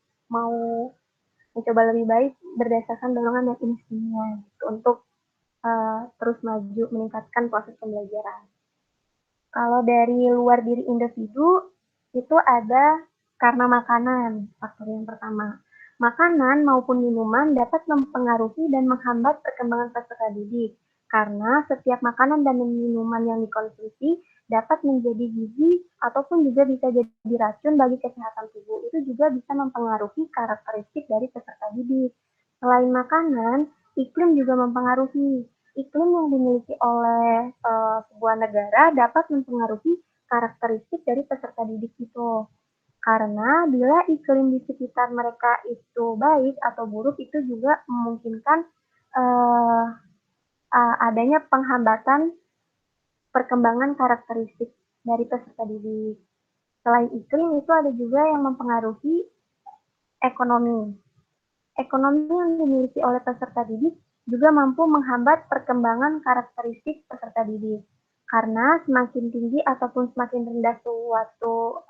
mencoba lebih baik berdasarkan dorongan dan instingnya gitu, untuk terus maju meningkatkan proses pembelajaran. Kalau dari luar diri individu itu ada karena makanan, faktor yang pertama. Makanan maupun minuman dapat mempengaruhi dan menghambat perkembangan peserta didik, karena setiap makanan dan minuman yang dikonsumsi dapat menjadi gizi ataupun juga bisa jadi racun bagi kesehatan tubuh. Itu juga bisa mempengaruhi karakteristik dari peserta didik. Selain makanan, iklim juga mempengaruhi. Iklim yang dimiliki oleh sebuah negara dapat mempengaruhi karakteristik dari peserta didik itu. Karena bila iklim di sekitar mereka itu baik atau buruk, itu juga memungkinkan adanya penghambatan perkembangan karakteristik dari peserta didik. Selain iklim, itu ada juga yang mempengaruhi ekonomi. Ekonomi yang dimiliki oleh peserta didik juga mampu menghambat perkembangan karakteristik peserta didik. Karena semakin tinggi ataupun semakin rendah suatu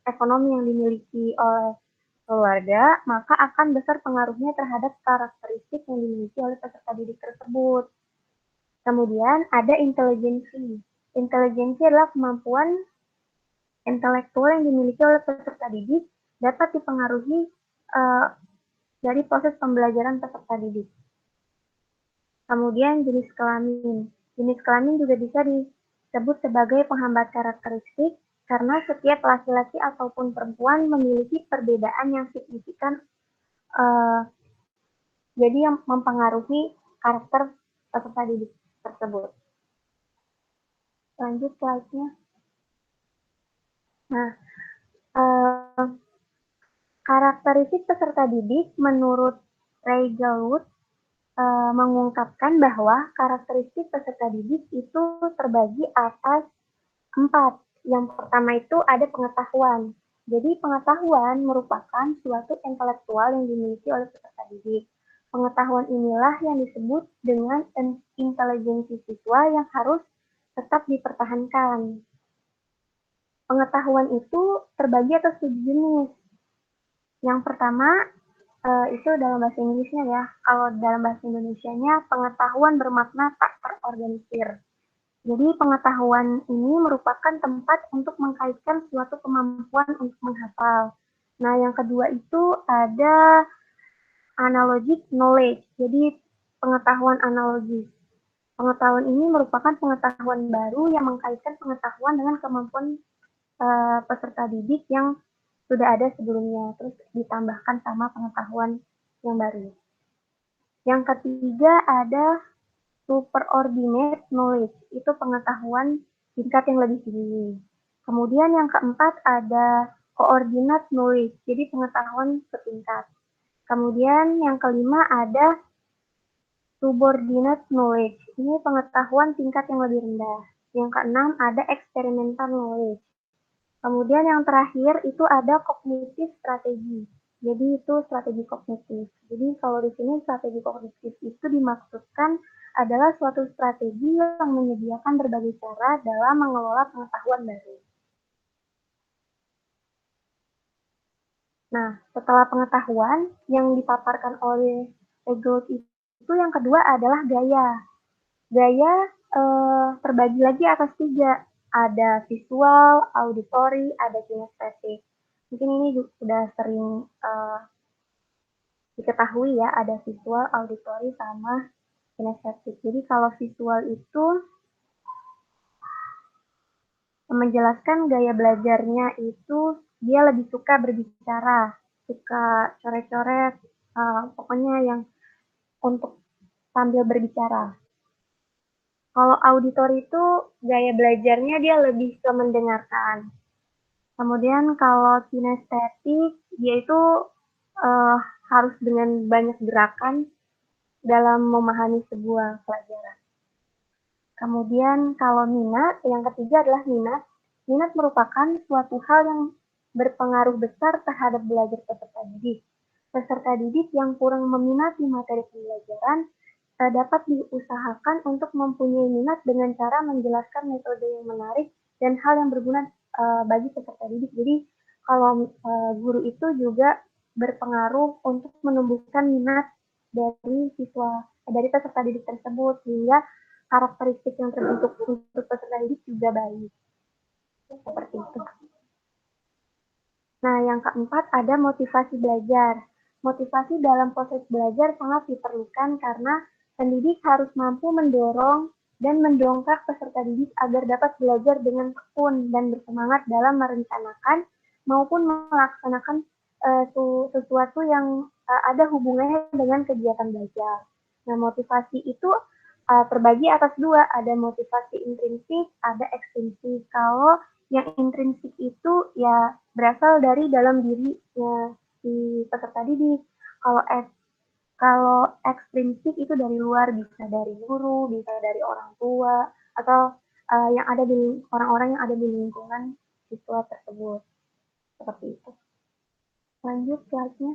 ekonomi yang dimiliki oleh keluarga, maka akan besar pengaruhnya terhadap karakteristik yang dimiliki oleh peserta didik tersebut. Kemudian ada intelijensi. Intelijensi adalah kemampuan intelektual yang dimiliki oleh peserta didik dapat dipengaruhi dari proses pembelajaran peserta didik. Kemudian jenis kelamin. Jenis kelamin juga bisa disebut sebagai penghambat karakteristik karena setiap laki-laki ataupun perempuan memiliki perbedaan yang signifikan, jadi yang mempengaruhi karakter peserta didik tersebut. Lanjut slide-nya. Nah, karakteristik peserta didik menurut Reigelwood mengungkapkan bahwa karakteristik peserta didik itu terbagi atas 4. Yang pertama itu ada pengetahuan. Jadi pengetahuan merupakan suatu intelektual yang dimiliki oleh peserta didik. Pengetahuan inilah yang disebut dengan intelijensi siswa yang harus tetap dipertahankan. Pengetahuan itu terbagi atas 7 jenis. Yang pertama, itu dalam bahasa Inggrisnya ya. Kalau dalam bahasa Indonesianya, pengetahuan bermakna tak terorganisir. Jadi pengetahuan ini merupakan tempat untuk mengkaitkan suatu kemampuan untuk menghafal. Nah, yang kedua itu ada analogic knowledge. Jadi pengetahuan analogis. Pengetahuan ini merupakan pengetahuan baru yang mengkaitkan pengetahuan dengan kemampuan peserta didik yang sudah ada sebelumnya, terus ditambahkan sama pengetahuan yang baru. Yang ketiga ada superordinate knowledge, itu pengetahuan tingkat yang lebih tinggi. Kemudian yang keempat ada coordinate knowledge, jadi pengetahuan setingkat. Kemudian yang kelima ada subordinate knowledge, ini pengetahuan tingkat yang lebih rendah. Yang keenam ada experimental knowledge. Kemudian yang terakhir itu ada kognitif strategi. Jadi itu strategi kognitif. Jadi kalau di sini strategi kognitif itu dimaksudkan adalah suatu strategi yang menyediakan berbagai cara dalam mengelola pengetahuan baru. Nah, setelah pengetahuan yang dipaparkan oleh Reigelwood itu yang kedua adalah gaya. Gaya terbagi lagi atas 3. Ada visual, auditory, ada kinestetik. Mungkin ini sudah sering diketahui ya, ada visual, auditory, sama kinestetik. Jadi kalau visual itu menjelaskan gaya belajarnya itu dia lebih suka berbicara, suka coret-coret, pokoknya yang untuk sambil berbicara. Kalau auditori itu gaya belajarnya dia lebih ke mendengarkan. Kemudian kalau kinestetik dia itu harus dengan banyak gerakan dalam memahami sebuah pelajaran. Kemudian kalau minat, yang ketiga adalah minat. Minat merupakan suatu hal yang berpengaruh besar terhadap belajar peserta didik. Peserta didik yang kurang meminati materi pembelajaran dapat diusahakan untuk mempunyai minat dengan cara menjelaskan metode yang menarik dan hal yang berguna bagi peserta didik. Jadi kalau guru itu juga berpengaruh untuk menumbuhkan minat dari peserta didik tersebut sehingga karakteristik yang terbentuk untuk peserta didik juga baik. Seperti itu. Nah, yang keempat ada motivasi belajar. Motivasi dalam proses belajar sangat diperlukan karena pendidik harus mampu mendorong dan mendongkrak peserta didik agar dapat belajar dengan tekun dan bersemangat dalam merencanakan maupun melaksanakan sesuatu yang ada hubungannya dengan kegiatan belajar. Nah, motivasi itu terbagi atas 2, ada motivasi intrinsik, ada ekstrinsik. Kalau yang intrinsik itu ya berasal dari dalam dirinya si peserta didik. Kalau ekstrinsik itu dari luar, bisa dari guru, bisa dari orang tua, atau yang ada di orang-orang yang ada di lingkungan siswa tersebut. Seperti itu. Lanjut slide-nya.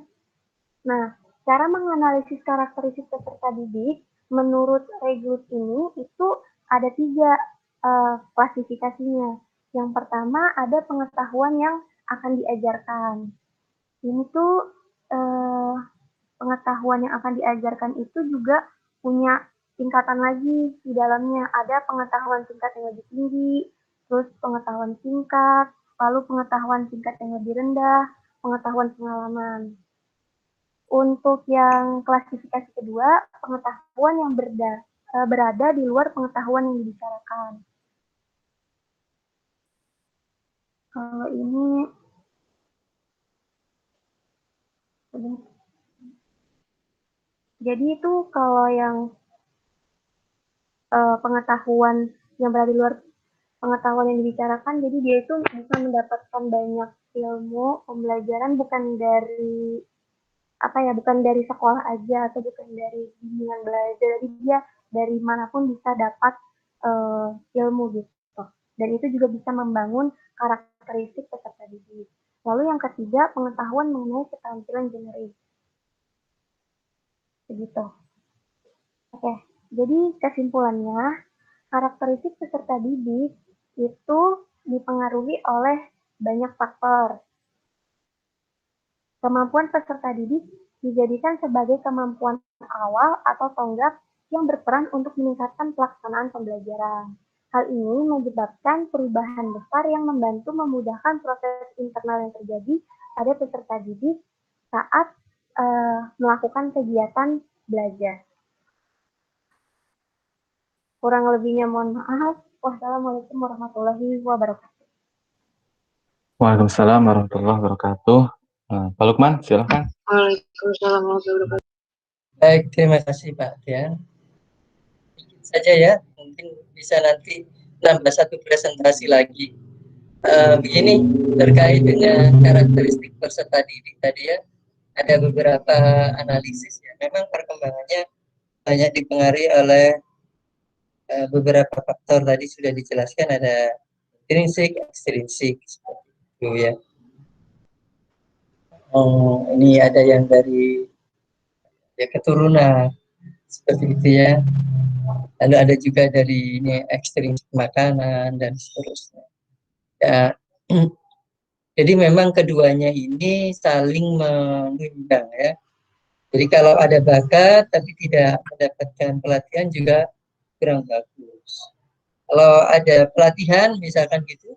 Nah, cara menganalisis karakteristik peserta didik menurut Reigelwood ini itu ada 3 klasifikasinya. Yang pertama ada pengetahuan yang akan diajarkan. Ini tuh pengetahuan yang akan diajarkan itu juga punya tingkatan lagi di dalamnya. Ada pengetahuan tingkat yang lebih tinggi, terus pengetahuan singkat, lalu pengetahuan tingkat yang lebih rendah, pengetahuan pengalaman. Untuk yang klasifikasi kedua, pengetahuan yang berada di luar pengetahuan yang dibicarakan. Kalau ini jadi itu kalau yang pengetahuan yang berada di luar pengetahuan yang dibicarakan, jadi dia itu bisa mendapatkan banyak ilmu pembelajaran bukan dari bukan dari sekolah aja atau bukan dari bimbingan belajar, jadi dia dari manapun bisa dapat ilmu gitu. Dan itu juga bisa membangun karakteristik peserta didik. Lalu yang ketiga, pengetahuan mengenai keterampilan generik. Begitu. Oke, jadi kesimpulannya, karakteristik peserta didik itu dipengaruhi oleh banyak faktor. Kemampuan peserta didik dijadikan sebagai kemampuan awal atau tonggak yang berperan untuk meningkatkan pelaksanaan pembelajaran. Hal ini menyebabkan perubahan besar yang membantu memudahkan proses internal yang terjadi pada peserta didik saat melakukan kegiatan belajar. Kurang lebihnya mohon maaf. Wassalamualaikum warahmatullahi wabarakatuh. Waalaikumsalam warahmatullahi wabarakatuh. Pak Lukman, silakan. Waalaikumsalam warahmatullahi wabarakatuh. Baik, terima kasih Pak Tian. Sedikit saja ya, mungkin bisa nanti nambah satu presentasi lagi. Begini, terkait dengan karakteristik peserta didik tadi ya, ada beberapa analisis ya. Memang perkembangannya banyak dipengaruhi oleh beberapa faktor tadi sudah dijelaskan, ada intrinsik, ekstrinsik seperti itu ya. Ini ada yang dari keturunan seperti itu ya. Lalu ada juga dari ini ekstrinsik makanan dan seterusnya. Ya, jadi memang keduanya ini saling menunjang ya. Jadi kalau ada bakat tapi tidak mendapatkan pelatihan juga kurang bagus. Kalau ada pelatihan misalkan gitu,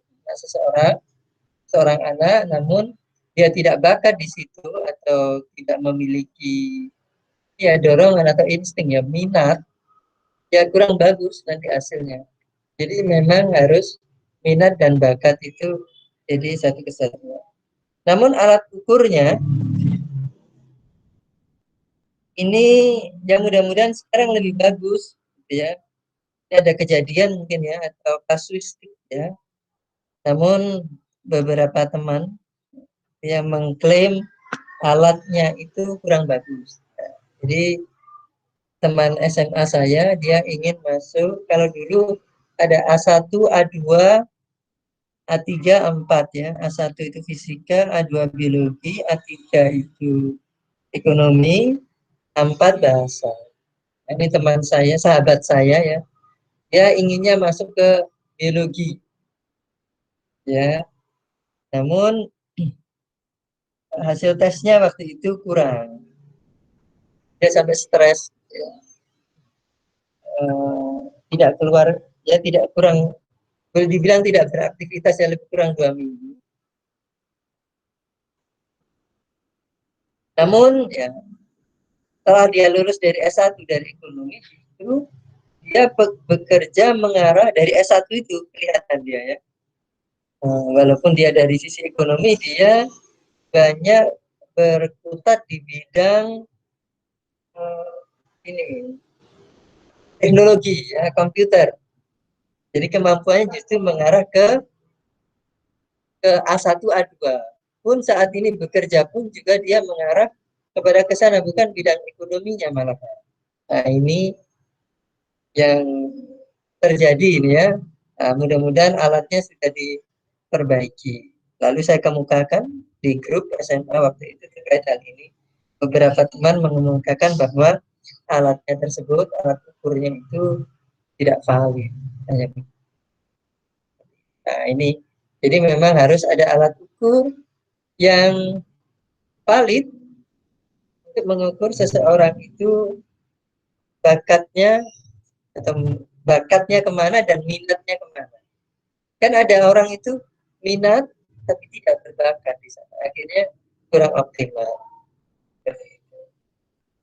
seorang anak namun dia tidak bakat di situ atau tidak memiliki ya dorongan atau insting ya minat, ya kurang bagus nanti hasilnya. Jadi memang harus minat dan bakat itu jadi satu kesatuan. Namun alat ukurnya ini yang mudah-mudahan sekarang lebih bagus gitu ya. Ada kejadian mungkin ya atau kasuistik ya. Namun beberapa teman yang mengklaim alatnya itu kurang bagus. Jadi teman SMA saya dia ingin masuk, kalau dulu ada A1, A2, A3, A4 ya. A1 itu fisika, A2 biologi, A3 itu ekonomi, A4 bahasa. Ini teman saya, sahabat saya ya. Dia inginnya masuk ke biologi. Ya. Namun hasil tesnya waktu itu kurang. Dia sampai stres ya. Tidak keluar ya, tidak kurang, boleh dibilang tidak beraktivitas ya, lebih kurang 2 minggu. Namun ya setelah dia lulus dari S1 dari ekonomi itu dia bekerja mengarah dari S1 itu kelihatan dia ya. Walaupun dia dari sisi ekonomi dia banyak berkutat di bidang ini teknologi ya, komputer. Jadi kemampuannya justru mengarah ke A1 A2. Pun saat ini bekerja pun juga dia mengarah kepada ke sana, bukan bidang ekonominya malah. Nah, ini yang terjadi ini ya. Nah, mudah-mudahan alatnya sudah diperbaiki. Lalu saya kemukakan di grup SMA waktu itu terkait hal ini. Beberapa teman mengemukakan bahwa alatnya tersebut, alat ukurnya itu tidak valid. Nah, ini jadi memang harus ada alat ukur yang valid untuk mengukur seseorang itu bakatnya atau bakatnya kemana dan minatnya kemana. Kan ada orang itu minat tapi tidak berbakat di sana, akhirnya kurang optimal.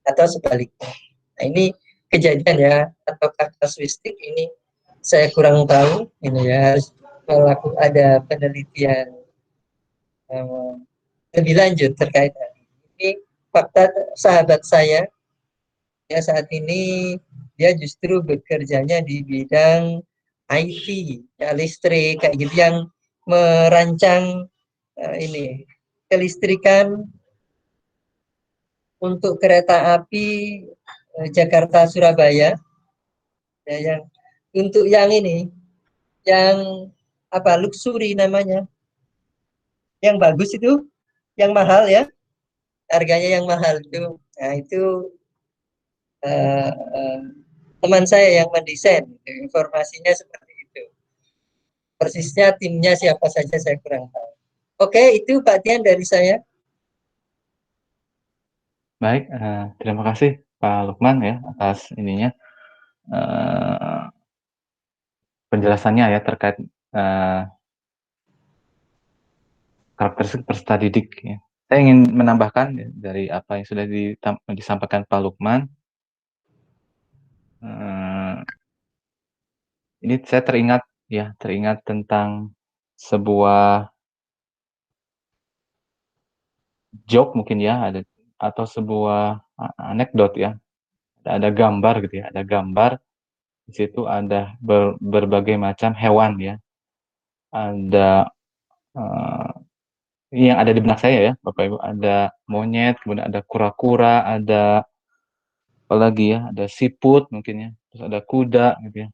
Atau sebaliknya. Nah, ini kejadian ya, atau kasuistik ini saya kurang tahu. Ini ya harus melakukan ada penelitian lebih lanjut terkait hal ini. Ini fakta sahabat saya ya, saat ini dia justru bekerjanya di bidang IT ya, listrik kayak gitu, yang merancang ini kelistrikan untuk kereta api Jakarta Surabaya, ya, yang untuk yang ini, yang apa luxury namanya, yang bagus itu, yang mahal ya, harganya yang mahal itu. Nah itu eh, eh, teman saya yang mendesain, informasinya seperti itu. Persisnya timnya siapa saja saya kurang tahu. Oke, itu Pak Tian dari saya. Baik, terima kasih Pak Lukman ya atas ininya penjelasannya ya terkait karakteristik peserta didik ya. Saya ingin menambahkan ya, dari apa yang sudah disampaikan Pak Lukman. Ini saya teringat tentang sebuah joke mungkin ya, atau sebuah anekdot ya. Ada gambar gitu ya, ada gambar di situ ada berbagai macam hewan ya. Ada ini yang ada di benak saya ya, Bapak Ibu, ada monyet, kemudian ada kura-kura, ada apa lagi ya, ada siput mungkin ya, terus ada kuda gitu ya.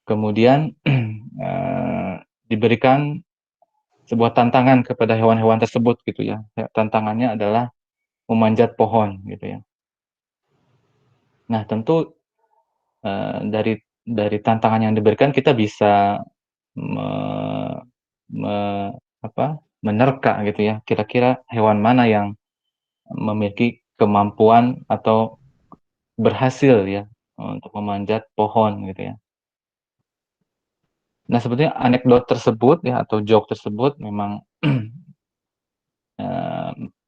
Kemudian diberikan sebuah tantangan kepada hewan-hewan tersebut gitu ya. Tantangannya adalah memanjat pohon gitu ya. Nah, tentu dari tantangan yang diberikan kita bisa menerka gitu ya. Kira-kira hewan mana yang memiliki kemampuan atau berhasil ya untuk memanjat pohon gitu ya. Nah, sebetulnya anekdot tersebut ya atau joke tersebut memang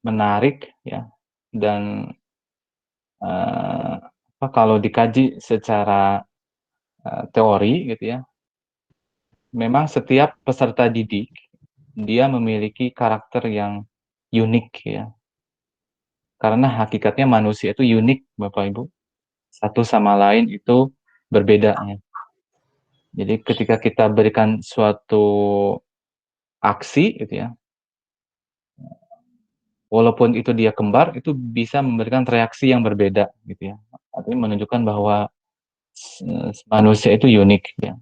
menarik ya, dan kalau dikaji secara teori gitu ya, memang setiap peserta didik dia memiliki karakter yang unik ya. Karena hakikatnya manusia itu unik, Bapak Ibu. Satu sama lain itu berbeda ya. Jadi ketika kita berikan suatu aksi gitu ya, walaupun itu dia kembar, itu bisa memberikan reaksi yang berbeda gitu ya. Artinya menunjukkan bahwa manusia itu unik ya.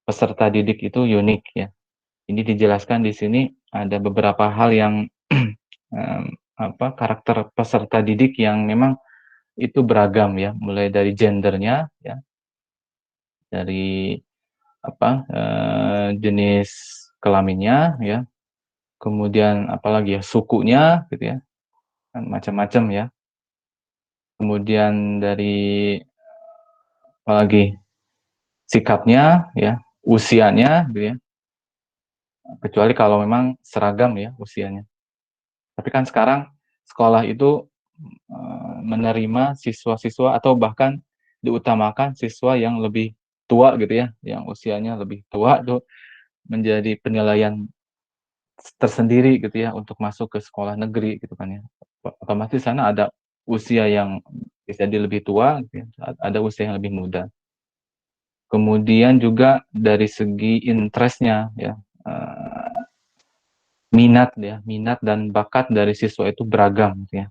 Peserta didik itu unik ya. Ini dijelaskan di sini ada beberapa hal yang karakter peserta didik yang memang itu beragam ya, mulai dari gendernya ya, dari jenis kelaminnya ya, kemudian apalagi ya sukunya gitu ya, macam-macam ya. Kemudian dari apalagi sikapnya ya, usianya gitu ya. Kecuali kalau memang seragam ya usianya. Tapi kan sekarang sekolah itu menerima siswa-siswa atau bahkan diutamakan siswa yang lebih tua gitu ya, yang usianya lebih tua tuh menjadi penilaian tersendiri gitu ya untuk masuk ke sekolah negeri gitu kan ya. Otomatis sana ada usia yang bisa jadi lebih tua gitu ya, ada usia yang lebih muda. Kemudian juga dari segi interest-nya ya, minat dan bakat dari siswa itu beragam gitu ya.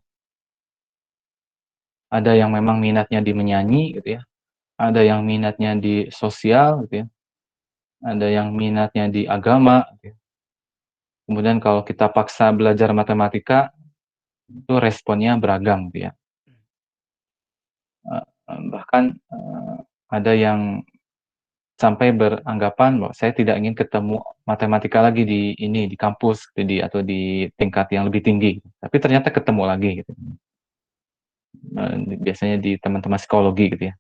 Ada yang memang minatnya di menyanyi gitu ya, ada yang minatnya di sosial gitu ya, ada yang minatnya di agama gitu ya. Kemudian kalau kita paksa belajar matematika, itu responnya beragam gitu ya. Bahkan ada yang sampai beranggapan bahwa saya tidak ingin ketemu matematika lagi di kampus atau di tingkat yang lebih tinggi, tapi ternyata ketemu lagi gitu. Biasanya di teman-teman psikologi gitu ya.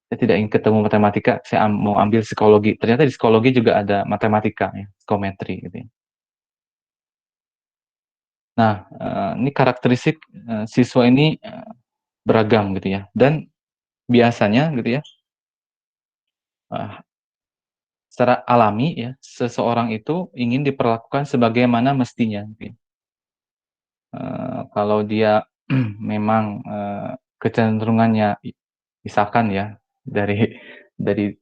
Saya tidak ingin ketemu matematika, saya mau ambil psikologi. Ternyata di psikologi juga ada matematika ya, psikometri gitu ya. Nah, ini karakteristik siswa ini beragam gitu ya. Dan biasanya gitu ya, secara alami ya, seseorang itu ingin diperlakukan sebagaimana mestinya. Gitu. Kalau dia memang kecenderungannya, misalkan ya, dari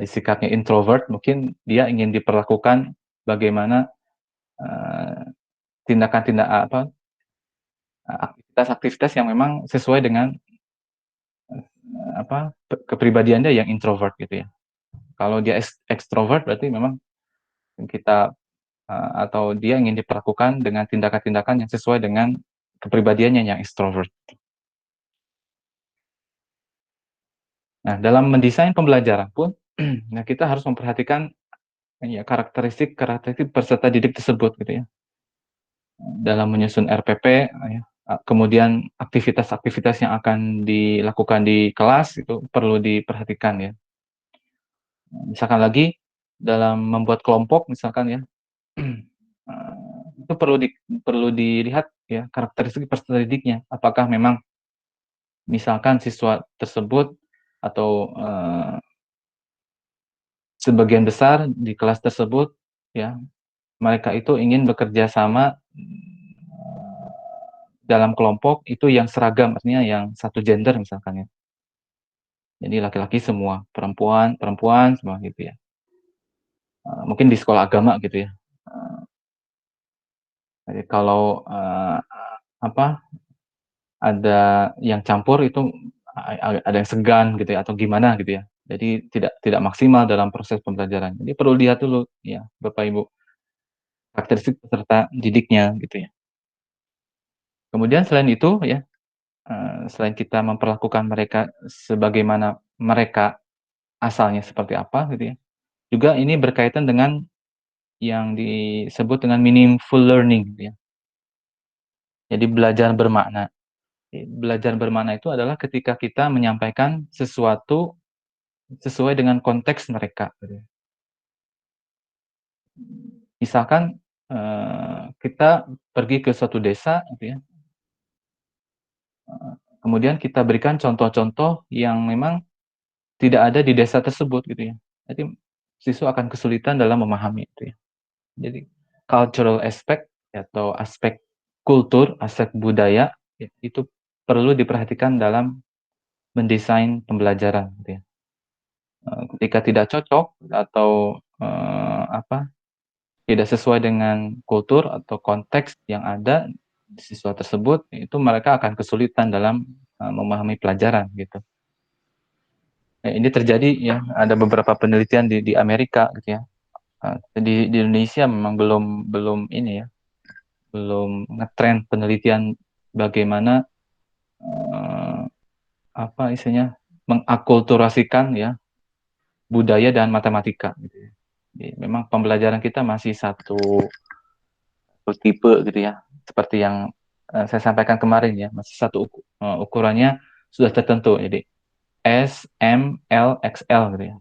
sikapnya introvert, mungkin dia ingin diperlakukan bagaimana tindakan-tindakan aktivitas-aktivitas yang memang sesuai dengan kepribadiannya yang introvert gitu ya. Kalau dia ekstrovert berarti memang kita atau dia ingin diperlakukan dengan tindakan-tindakan yang sesuai dengan kepribadiannya yang extrovert. Nah, dalam mendesain pembelajaran pun, nah kita harus memperhatikan ya karakteristik peserta didik tersebut gitu ya. Dalam menyusun RPP, ya, kemudian aktivitas-aktivitas yang akan dilakukan di kelas itu perlu diperhatikan ya. Misalkan lagi dalam membuat kelompok misalkan ya, itu perlu dilihat ya karakteristik peserta didiknya. Apakah memang misalkan siswa tersebut atau sebagian besar di kelas tersebut ya mereka itu ingin bekerja sama dalam kelompok itu yang seragam, artinya yang satu gender misalkan ya. Jadi laki-laki semua, perempuan semua gitu ya. Mungkin di sekolah agama gitu ya. Jadi kalau ada yang campur itu ada yang segan gitu ya atau gimana gitu ya. Jadi tidak maksimal dalam proses pembelajaran. Jadi perlu lihat dulu ya Bapak Ibu karakteristik peserta didiknya gitu ya. Kemudian selain itu ya, selain kita memperlakukan mereka sebagaimana mereka asalnya seperti apa gitu ya, juga ini berkaitan dengan yang disebut dengan meaningful learning gitu ya. Jadi belajar bermakna. Belajar bermakna itu adalah ketika kita menyampaikan sesuatu sesuai dengan konteks mereka gitu ya. Misalkan, kita pergi ke suatu desa gitu ya, kemudian kita berikan contoh-contoh yang memang tidak ada di desa tersebut gitu ya. Jadi siswa akan kesulitan dalam memahami itu ya. Jadi cultural aspect atau aspek kultur, aspek budaya itu perlu diperhatikan dalam mendesain pembelajaran gitu ya. Ketika tidak cocok atau tidak sesuai dengan kultur atau konteks yang ada di siswa tersebut, itu mereka akan kesulitan dalam memahami pelajaran gitu. Nah, ini terjadi ya, ada beberapa penelitian di Amerika gitu ya. Di Indonesia memang belum ini ya, belum ngetren penelitian bagaimana mengakulturasikan ya budaya dan matematika gitu ya. Jadi, memang pembelajaran kita masih satu tipe gitu ya, seperti yang saya sampaikan kemarin ya, masih satu ukurannya sudah tertentu, jadi S, M, L, XL gitu ya.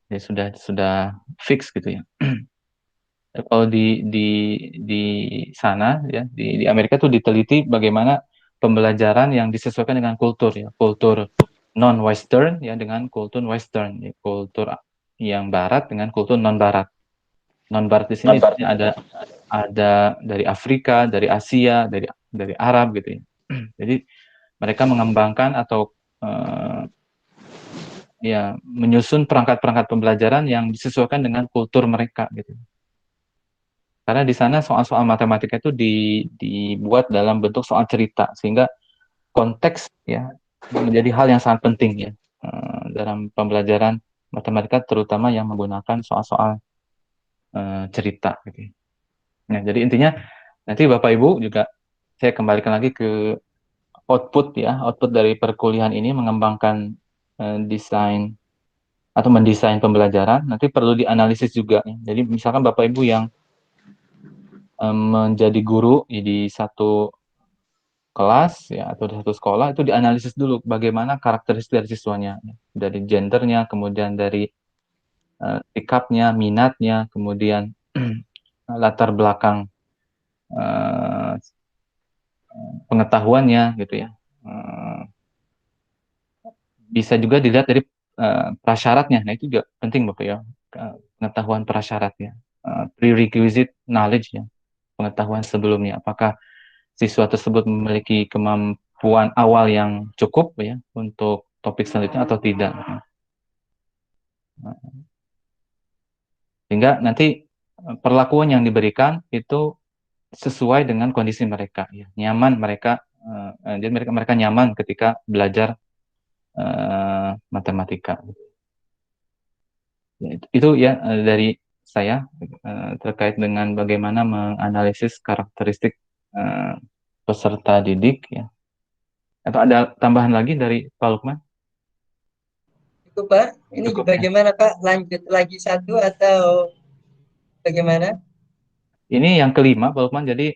Jadi sudah fix gitu ya. Kalau di sana ya di Amerika tuh diteliti bagaimana pembelajaran yang disesuaikan dengan kultur ya, kultur non Western ya dengan kultur Western, ya, kultur yang Barat dengan kultur non Barat. Non Barat di sini ada dari Afrika, dari Asia, dari Arab gitu ya. Jadi mereka mengembangkan atau ya menyusun perangkat-perangkat pembelajaran yang disesuaikan dengan kultur mereka gitu. Karena di sana soal-soal matematika itu dibuat dalam bentuk soal cerita sehingga konteks ya menjadi hal yang sangat penting ya dalam pembelajaran matematika terutama yang menggunakan soal-soal cerita gitu. Nah, jadi intinya nanti Bapak Ibu juga saya kembalikan lagi ke output dari perkuliahan ini mengembangkan desain atau mendesain pembelajaran nanti perlu dianalisis juga ya. Jadi misalkan Bapak Ibu yang menjadi guru di satu kelas ya atau di satu sekolah itu dianalisis dulu bagaimana karakteristik dari siswanya dari gendernya kemudian dari sikapnya minatnya kemudian latar belakang pengetahuannya gitu ya bisa juga dilihat dari prasyaratnya. Nah itu juga penting Bapak ya pengetahuan prasyaratnya prerequisite knowledge ya pengetahuan sebelumnya apakah siswa tersebut memiliki kemampuan awal yang cukup ya untuk topik selanjutnya atau tidak. Sehingga nanti perlakuan yang diberikan itu sesuai dengan kondisi mereka, ya. Nyaman mereka, jadi mereka nyaman ketika belajar matematika. Ya, itu ya dari saya terkait dengan bagaimana menganalisis karakteristik peserta didik, ya. Atau ada tambahan lagi dari Pak Lukman? Cukup Pak, ini Cukup, ya. bagaimana Pak? Lanjut lagi satu atau bagaimana? Ini yang kelima Pak Lukman, jadi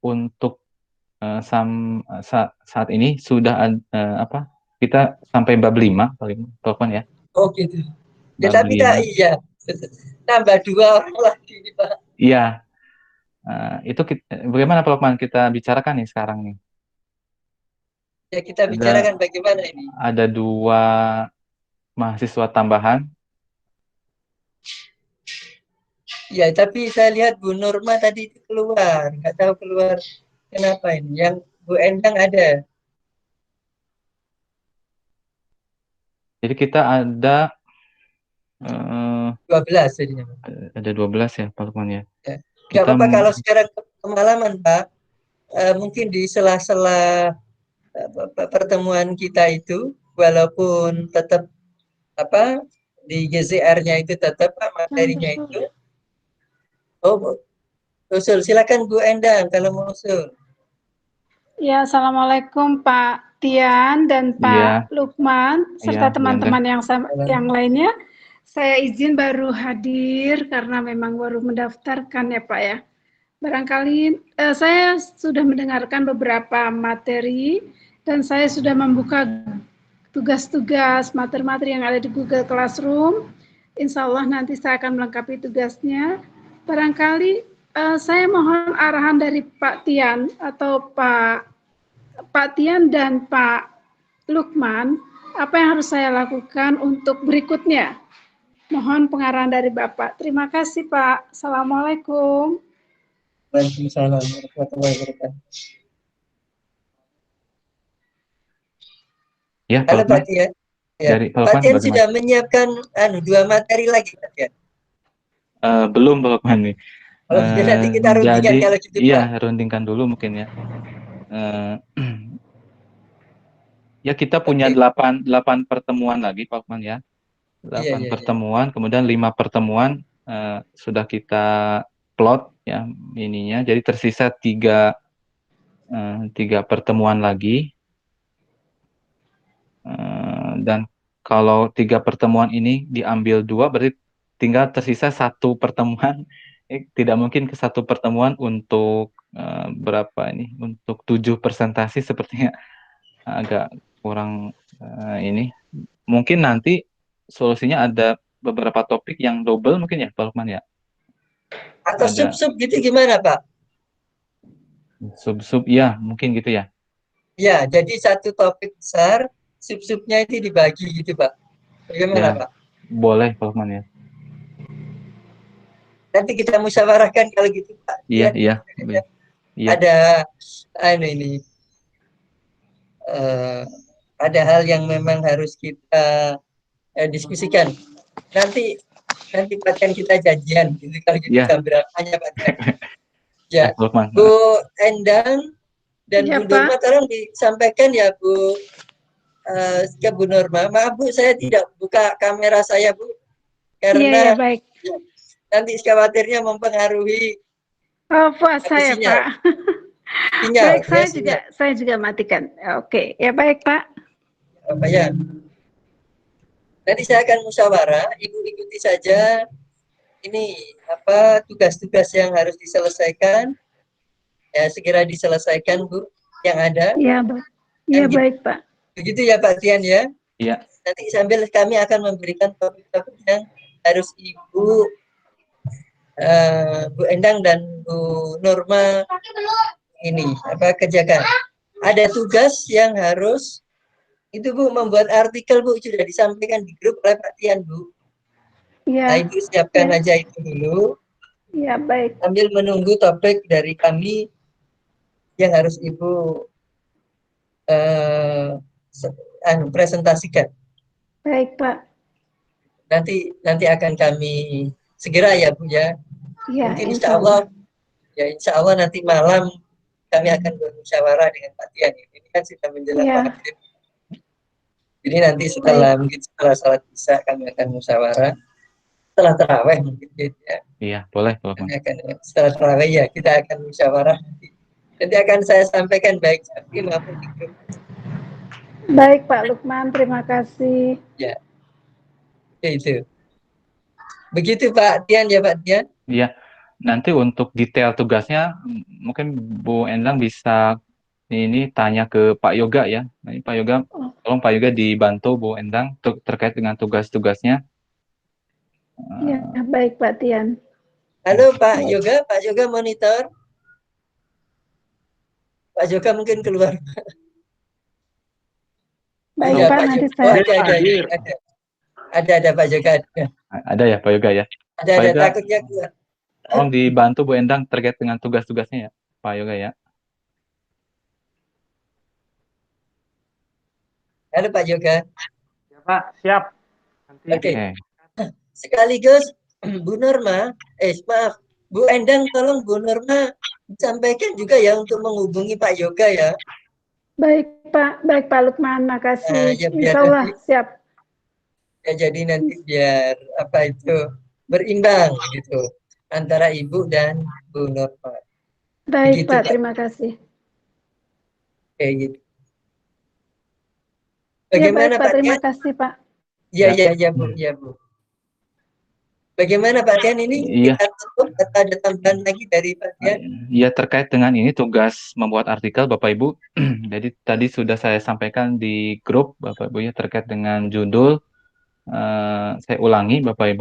untuk saat ini sudah kita sampai bab 5 Pak Lukman, ya. Oh gitu. Ya Bab tapi 5. iya, tambah 2 orang lagi nih Pak. Iya. Itu bagaimana Pak Lukman kita bicarakan nih sekarang nih? Ya kita bicarakan bagaimana ini. Ada 2 mahasiswa tambahan. Ya tapi saya lihat Bu Norma tadi keluar, nggak tahu keluar kenapa ini. Yang Bu Endang ada. Jadi kita ada 12 jadinya. Ada 12 ya Pak Lukman, ya. Ya. Nggak apa-apa kalau sekarang kemalaman Pak. Mungkin di sela-sela pertemuan kita itu, walaupun tetap di GZR-nya itu tetap materinya itu. Oh, usul silakan Bu Endang kalau mau usul. Ya, Assalamualaikum Pak Tian dan Pak Lukman serta teman-teman yang lainnya. Saya izin baru hadir karena memang baru mendaftarkan ya Pak ya. Barangkali saya sudah mendengarkan beberapa materi dan saya sudah membuka tugas-tugas materi-materi yang ada di Google Classroom. Insya Allah nanti saya akan melengkapi tugasnya. Barangkali saya mohon arahan dari Pak Tian atau Pak Tian dan Pak Lukman, apa yang harus saya lakukan untuk berikutnya? Mohon pengarahan dari Bapak. Terima kasih Pak. Assalamualaikum. Waalaikumsalam warahmatullahi wabarakatuh. Ya, halo Pak Tian. Ya. Pak Tian sudah menyiapkan 2 materi lagi Pak Tian. Belum Pak Lukman nih. Nanti kita rundingkan kalau gitu Pak. Iya, rundingkan dulu mungkin ya. Ya kita punya 8 pertemuan lagi Pak Lukman ya. 8 pertemuan, kemudian 5 pertemuan sudah kita plot ya ininya. Jadi tersisa 3 pertemuan lagi. Dan kalau 3 pertemuan ini diambil 2 berarti tinggal tersisa 1 pertemuan. Tidak mungkin ke 1 pertemuan untuk berapa ini? Untuk 7 presentasi sepertinya agak kurang ini. Mungkin nanti solusinya ada beberapa topik yang double mungkin ya Pak Lukman ya. Atau sub-sub gitu gimana Pak? Sub-sub ya mungkin gitu ya. Ya, jadi 1 topik besar, sub-subnya itu dibagi gitu Pak. Bagaimana ya, Pak? Boleh Pak Lukman ya. Nanti kita musyawarahkan kalau gitu Pak. Iya. Ada ada hal yang memang harus kita diskusikan. Nanti Pak Tian kita janjian gitu kalau gitu jam berapanya Pak Tian. Ya, Bu Endang dan Bu Norma tolong disampaikan ya Bu ke Bu Norma. Maaf Bu, saya tidak buka kamera saya Bu karena baik. Nanti khawatirnya mempengaruhi puasa ya Pak. Sinyal, baik, saya juga matikan. Oke, ya baik Pak. Apa ya? Nanti saya akan musyawarah, Ibu ikuti saja ini tugas-tugas yang harus diselesaikan. Ya, segera diselesaikan Bu yang ada. Iya, Pak. Iya, baik, Pak. Begitu ya Pak Tian ya? Iya. Nanti sambil kami akan memberikan topik-topik yang harus Ibu Bu Endang dan Bu Norma ini kerjakan. Ada tugas yang harus itu Bu membuat artikel Bu, sudah disampaikan di grup oleh Pak Tian Bu. Iya. Nah, Ibu siapkan aja itu dulu. Iya, baik. Sambil menunggu topik dari kami yang harus Ibu presentasikan. Baik Pak. Nanti akan kami segera ya Bu ya. Ya, mungkin insya Allah Ya insya Allah nanti malam kami akan bermusyawarah dengan Pak Tian. Ini kan sudah menjelang maghrib. Jadi nanti mungkin setelah salat isya kami akan musyawarah. Setelah taraweh mungkin ya. Iya, boleh. Setelah taraweh ya kita akan musyawarah. Nanti akan saya sampaikan baik maupun di grup. Baik Pak Lukman, terima kasih. Ya, itu. Begitu Pak Tian ya Pak Tian. Iya. Nanti untuk detail tugasnya mungkin Bu Endang bisa ini tanya ke Pak Yoga ya. Nah, Pak Yoga, tolong Pak Yoga dibantu Bu Endang terkait dengan tugas-tugasnya. Ya, baik Pak Tian. Halo Pak Yoga monitor. Pak Yoga mungkin keluar. Baik ya, Pak, nanti saya ada Pak Yoga. Ada ya Pak Yoga ya. Ada takutnya keluar. Tolong dibantu Bu Endang terkait dengan tugas-tugasnya ya, Pak Yoga ya. Halo Pak Yoga. Ya Pak, siap. Oke. Sekaligus Bu Norma, maaf, Bu Endang tolong Bu Norma sampaikan juga ya untuk menghubungi Pak Yoga ya. Baik Pak Lukman, makasih. Ya, Insya Allah siap. Ya jadi nanti biar berimbang gitu antara Ibu dan Bu Norma. Baik gitu, Pak, terima kasih. Kayak gitu. Bagaimana Pak? Terima kasih Pak. Ya Bu. Bagaimana Pak Tian ini? Iya. Ada tambahan lagi dari Pak Tian? Iya, terkait dengan ini tugas membuat artikel Bapak Ibu. Jadi tadi sudah saya sampaikan di grup Bapak Ibu ya terkait dengan judul. Saya ulangi Bapak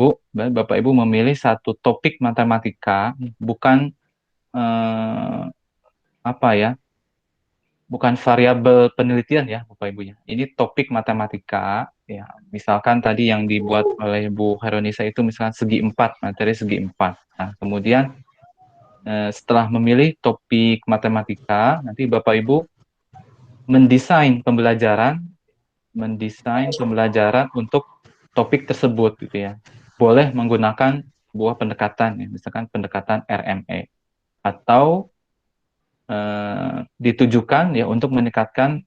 Ibu memilih satu topik matematika, bukan bukan variabel penelitian ya Bapak Ibu ya. Ini topik matematika ya. Misalkan tadi yang dibuat oleh Bu Heronisa itu misalkan materi segi 4. Nah, kemudian setelah memilih topik matematika, nanti Bapak Ibu mendesain pembelajaran untuk topik tersebut gitu ya. Boleh menggunakan sebuah pendekatan ya, misalkan pendekatan RME atau ditujukan ya untuk meningkatkan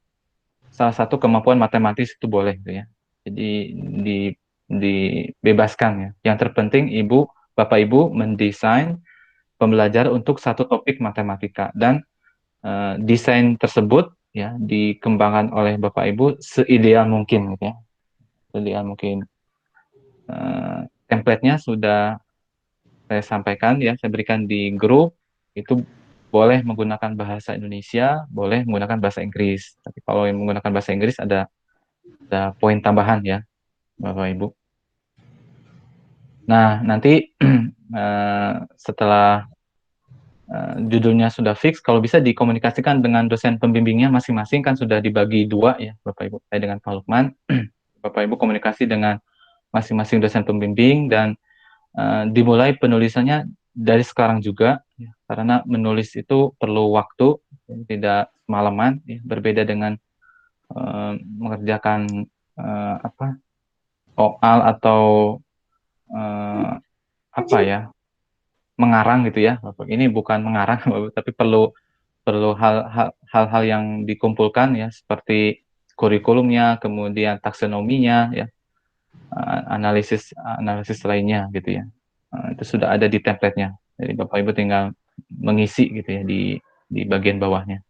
salah satu kemampuan matematis itu boleh gitu ya. Jadi dibebaskan ya. Yang terpenting Bapak Ibu mendesain pembelajaran untuk satu topik matematika dan desain tersebut ya dikembangkan oleh Bapak Ibu seideal mungkin gitu ya. Seideal mungkin. Template-nya sudah saya sampaikan ya, saya berikan di grup. Itu boleh menggunakan bahasa Indonesia, boleh menggunakan bahasa Inggris. Tapi kalau yang menggunakan bahasa Inggris ada poin tambahan ya, Bapak Ibu. Nah, nanti setelah judulnya sudah fix, kalau bisa dikomunikasikan dengan dosen pembimbingnya masing-masing, kan sudah dibagi 2 ya, Bapak Ibu. Saya dengan Pak Lukman, Bapak Ibu komunikasi dengan masing-masing dosen pembimbing dan dimulai penulisannya dari sekarang juga ya, karena menulis itu perlu waktu, tidak semalaman ya, berbeda dengan mengerjakan soal atau mengarang gitu ya. Ini bukan mengarang tapi perlu hal-hal yang dikumpulkan ya, seperti kurikulumnya, kemudian taksonominya ya, analisis lainnya gitu ya. Itu sudah ada di template-nya. Jadi Bapak Ibu tinggal mengisi gitu ya di bagian bawahnya.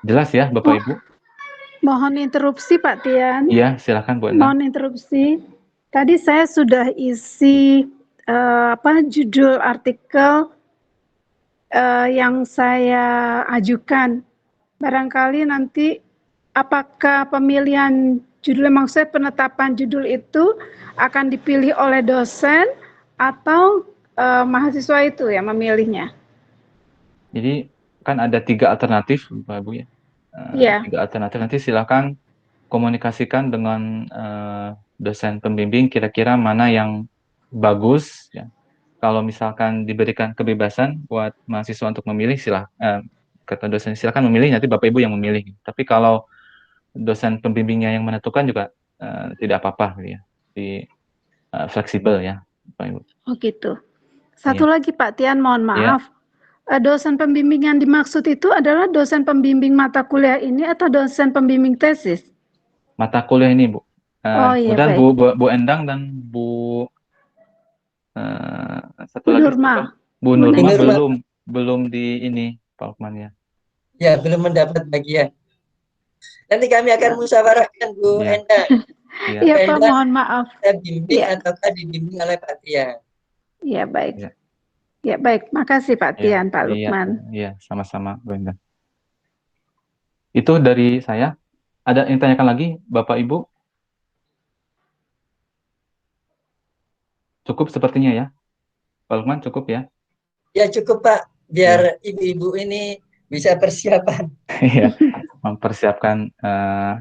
Jelas ya Bapak Ibu? Mohon interupsi Pak Tian. Iya, silakan Bu Endang. Mohon interupsi. Tadi saya sudah isi judul artikel yang saya ajukan. Barangkali nanti apakah pemilihan judul, maksudnya penetapan judul itu akan dipilih oleh dosen atau mahasiswa itu yang memilihnya? Jadi kan ada 3 alternatif Bapak Ibu ya. 3 alternatif, nanti silakan komunikasikan dengan dosen pembimbing kira-kira mana yang bagus ya. Kalau misalkan diberikan kebebasan buat mahasiswa untuk memilih, kata dosen silakan memilih, nanti Bapak Ibu yang memilih. Tapi kalau dosen pembimbingnya yang menentukan juga tidak apa-apa gitu ya. Fleksibel ya Bapak Ibu. Oh gitu. Satu lagi Pak Tian, mohon maaf. Dosen pembimbing yang dimaksud itu adalah dosen pembimbing mata kuliah ini atau dosen pembimbing tesis? Mata kuliah ini, Bu. Iya, Kemudian baik. Bu Endang dan Bu satu Bu lagi Nurma. siapa? Bu Nurma Nurma. belum di ini, Pak Lukman ya. Ya, belum mendapat bagian. Nanti kami akan musyawarahkan Bu Endang. Iya Pak, mohon maaf. Kita bimbing ataukah dibimbing oleh Pak Tian. Iya, baik. Ya, baik. Makasih Pak Tian, Pak Lukman. Iya, sama-sama, Bu Endang. Itu dari saya. Ada yang tanyakan lagi, Bapak Ibu? Cukup sepertinya ya. Pak Lukman cukup ya? Ya cukup Pak, biar ibu-ibu ini bisa persiapan. Iya, mempersiapkan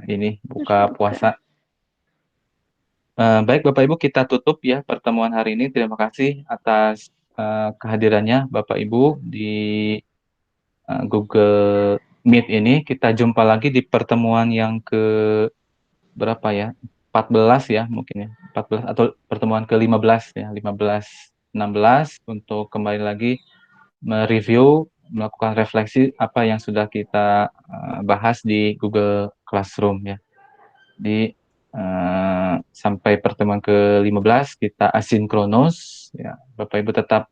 ini buka puasa. Baik Bapak Ibu, kita tutup ya pertemuan hari ini. Terima kasih atas kehadirannya Bapak Ibu di Google Meet ini. Kita jumpa lagi di pertemuan yang ke berapa ya? 14 ya mungkin ya. 14 atau pertemuan ke-15 ya, 15-16 untuk kembali lagi mereview, melakukan refleksi apa yang sudah kita bahas di Google Classroom ya. Sampai pertemuan ke-15 kita asinkronus ya. Bapak Ibu tetap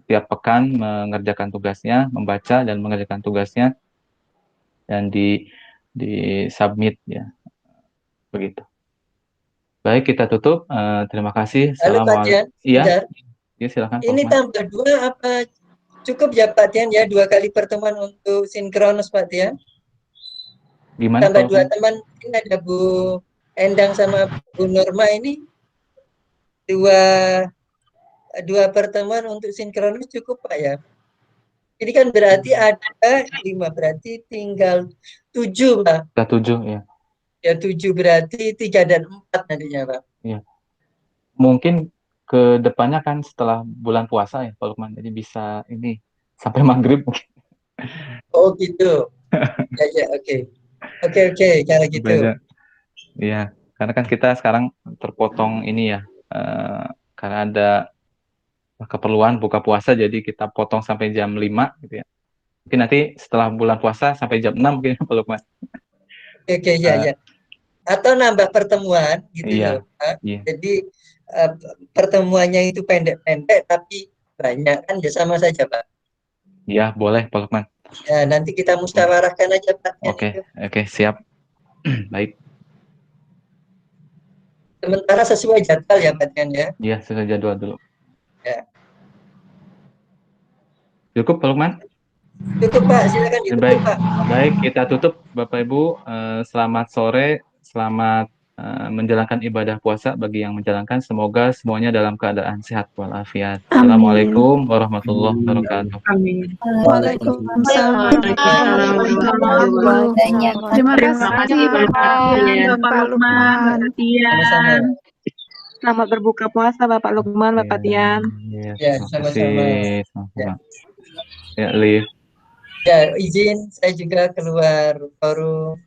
tiap pekan mengerjakan tugasnya, membaca dan mengerjakan tugasnya dan di submit ya. Begitu. Baik, kita tutup. Terima kasih. Assalamualaikum. Iya, silakan. Ini tambah 2 apa cukup ya Pak Tian ya, 2 kali pertemuan untuk sinkronus Pak Tian? Gimana? Tambah 2 teman, ini ada Bu Endang sama Bu Nurma ini 2 pertemuan untuk sinkronus cukup Pak ya? Ini kan berarti ada 5, berarti tinggal 7 Pak. 7 ya. Ya 7 berarti 3 dan 4 nantinya Pak. Iya. Mungkin ke depannya kan setelah bulan puasa ya Pak Lukman, jadi bisa ini sampai maghrib mungkin. Oh gitu. Ya, oke. Oke, kalau gitu. Iya, karena kan kita sekarang terpotong ini ya, karena ada keperluan buka puasa, jadi kita potong sampai jam 5 gitu ya. Mungkin nanti setelah bulan puasa sampai jam 6 mungkin Pak Lukman. Oke, ya. Atau nambah pertemuan gitu iya, loh Pak. Iya. Jadi pertemuannya itu pendek-pendek tapi banyak kan ya sama saja Pak. Iya, boleh Pak Lukman. Ya, nanti kita musyawarahkan aja Pak. Oke, siap. Baik. Sementara sesuai jadwal ya Pak Tian ya. Iya, sesuai jadwal dulu. Ya. Cukup Pak Lukman? Cukup Pak, silakan ditutup Pak. Baik, kita tutup Bapak Ibu. Selamat sore, selamat menjalankan ibadah puasa bagi yang menjalankan. Semoga semuanya dalam keadaan sehat walafiat. Assalamualaikum warahmatullahi wabarakatuh. Amin. Waalaikumsalam. Terima kasih Bapak Lukman, Bapak Tian. Selamat berbuka puasa Bapak Lukman, Bapak Tian. Ya, sama-sama. Ya, Liv. Ya, izin saya juga keluar forum.